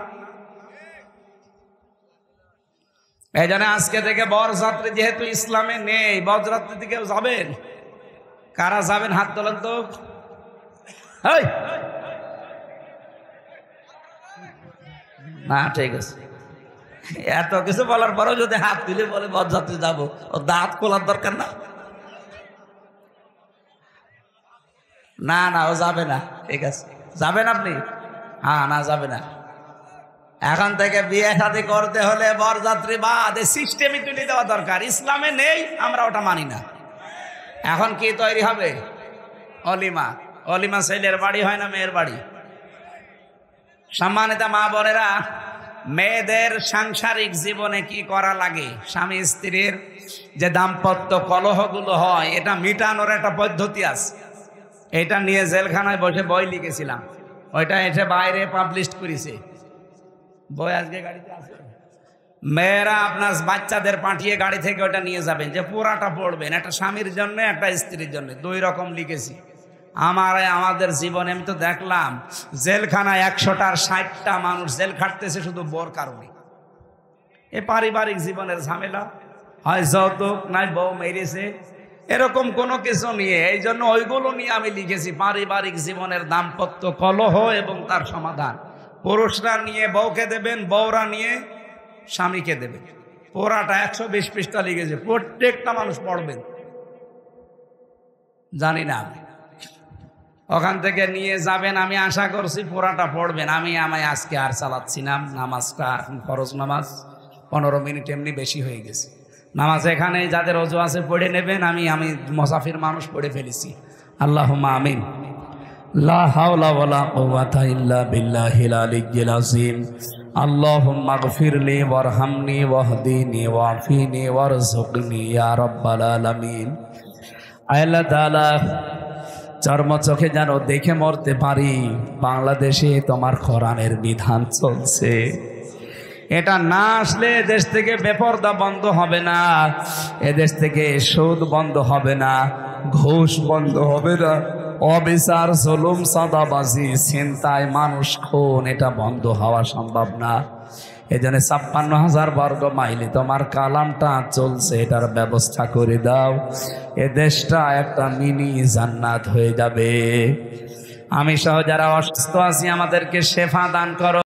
S1: এই জন্য আজকে থেকে বরযাত্রী যেহেতু ইসলামে নেই, বরযাত্রী কেউ যাবেন? কারা যাবেন হাত তোলেন তো। না ঠিক আছে, এত কিছু বলার পরেও যদি হাত তুলে বলে বরযাত্রী যাবো, ও দাঁত খোলার দরকার না? না না, ও যাবে না। ঠিক আছে, যাবেন আপনি? হ্যাঁ, না যাবে না। এখন থেকে বিয়ে শাদী করতে হলে বরযাত্রী বাদ, সিস্টেমই তুলে দেওয়া দরকার। ইসলামে নেই, আমরা ওটা মানি না। এখন কি তৈরি হবে? অলিমা। অলিমা ছেলের বাড়ি হয় না মেয়ের বাড়ি? সম্মানিত মা বোনেরা, মেয়েদের সাংসারিক জীবনে কি করা লাগে, স্বামী স্ত্রীর যে দাম্পত্য কলহগুলো হয়, এটা মিটানোর একটা পদ্ধতি আছে। এটা নিয়ে জেলখানায় বসে বই লিখেছিলাম, ওইটা এসে বাইরে পাবলিশ করেছে বই, আজকে গাড়িতে আছে। মেয়েরা আপনার বাচ্চাদের পাঠিয়ে গাড়ি থেকে ওটা নিয়ে যাবেন, যে পুরাটা পড়বেন, একটা স্বামীর জন্য একটা স্ত্রীর জন্য, 2 রকম লিখেছি। আমাদের জীবনে আমি তো দেখলাম জেলখানায় 100টার 60টা মানুষ জেল খাটতেছে শুধু বোর কারণে। এ পারিবারিক জীবনের ঝামেলা, হয় যৌতুক, নাই বউ মেরেছে, এরকম কোনো কিছু নিয়ে। এই জন্য ওইগুলো নিয়ে আমি লিখেছি, পারিবারিক জীবনের দাম্পত্য কলহ এবং তার সমাধান। পুরুষরা নিয়ে বউকে দেবেন, বউরা নিয়ে স্বামীকে দেবেন। পুরাটা 120 পৃষ্ঠা লিখেছে, প্রত্যেকটা মানুষ পড়বেন। জানি না, ওখান থেকে নিয়ে যাবেন, আমি আশা করছি পুরাটা পড়বেন। আমি আজকে আর চালাচ্ছি না নামাজটা, ফরজ নামাজ 15 মিনিট এমনি বেশি হয়ে গেছে। নামাজ এখানে যাদের ওযু আছে পড়ে নেবেন, আমি মুসাফির মানুষ পড়ে ফেলেছি। আল্লাহুম্মা আমিন। লা হাওলা ওয়ালা কুওয়াতা ইল্লা বিল্লাহিল আলিয়্যিল আযীম। আল্লাহুম্মা গফিরলি ওয়ারহামনি ওয়াহদিনি ওয়াফিনি ওয়ারযুকনি ইয়া রাব্বাল আলামিন। আল্লাহ তাআলা চর্ম চোখে যেন দেখে মরতে পারি, বাংলাদেশে তোমার কোরআনের বিধান চলছে। এটা না আসলে দেশ থেকে বেপরদা বন্ধ হবে না, এদেশ থেকে সুদ বন্ধ হবে না, ঘুষ বন্ধ হবে না, অবিচার, জুলুম, চাঁদাবাজি, ছিনতাই, মানুষ খুন, এটা বন্ধ হওয়া সম্ভব না। এজন্য 56,000 বর্গ মাইলে তোমার কালামটা চলছে, এটার ব্যবস্থা করে দাও। এ দেশটা একটা মিনি জান্নাত হয়ে যাবে। আমি সহ যারা অসুস্থ আছি, আমাদেরকে শেফা দান করো।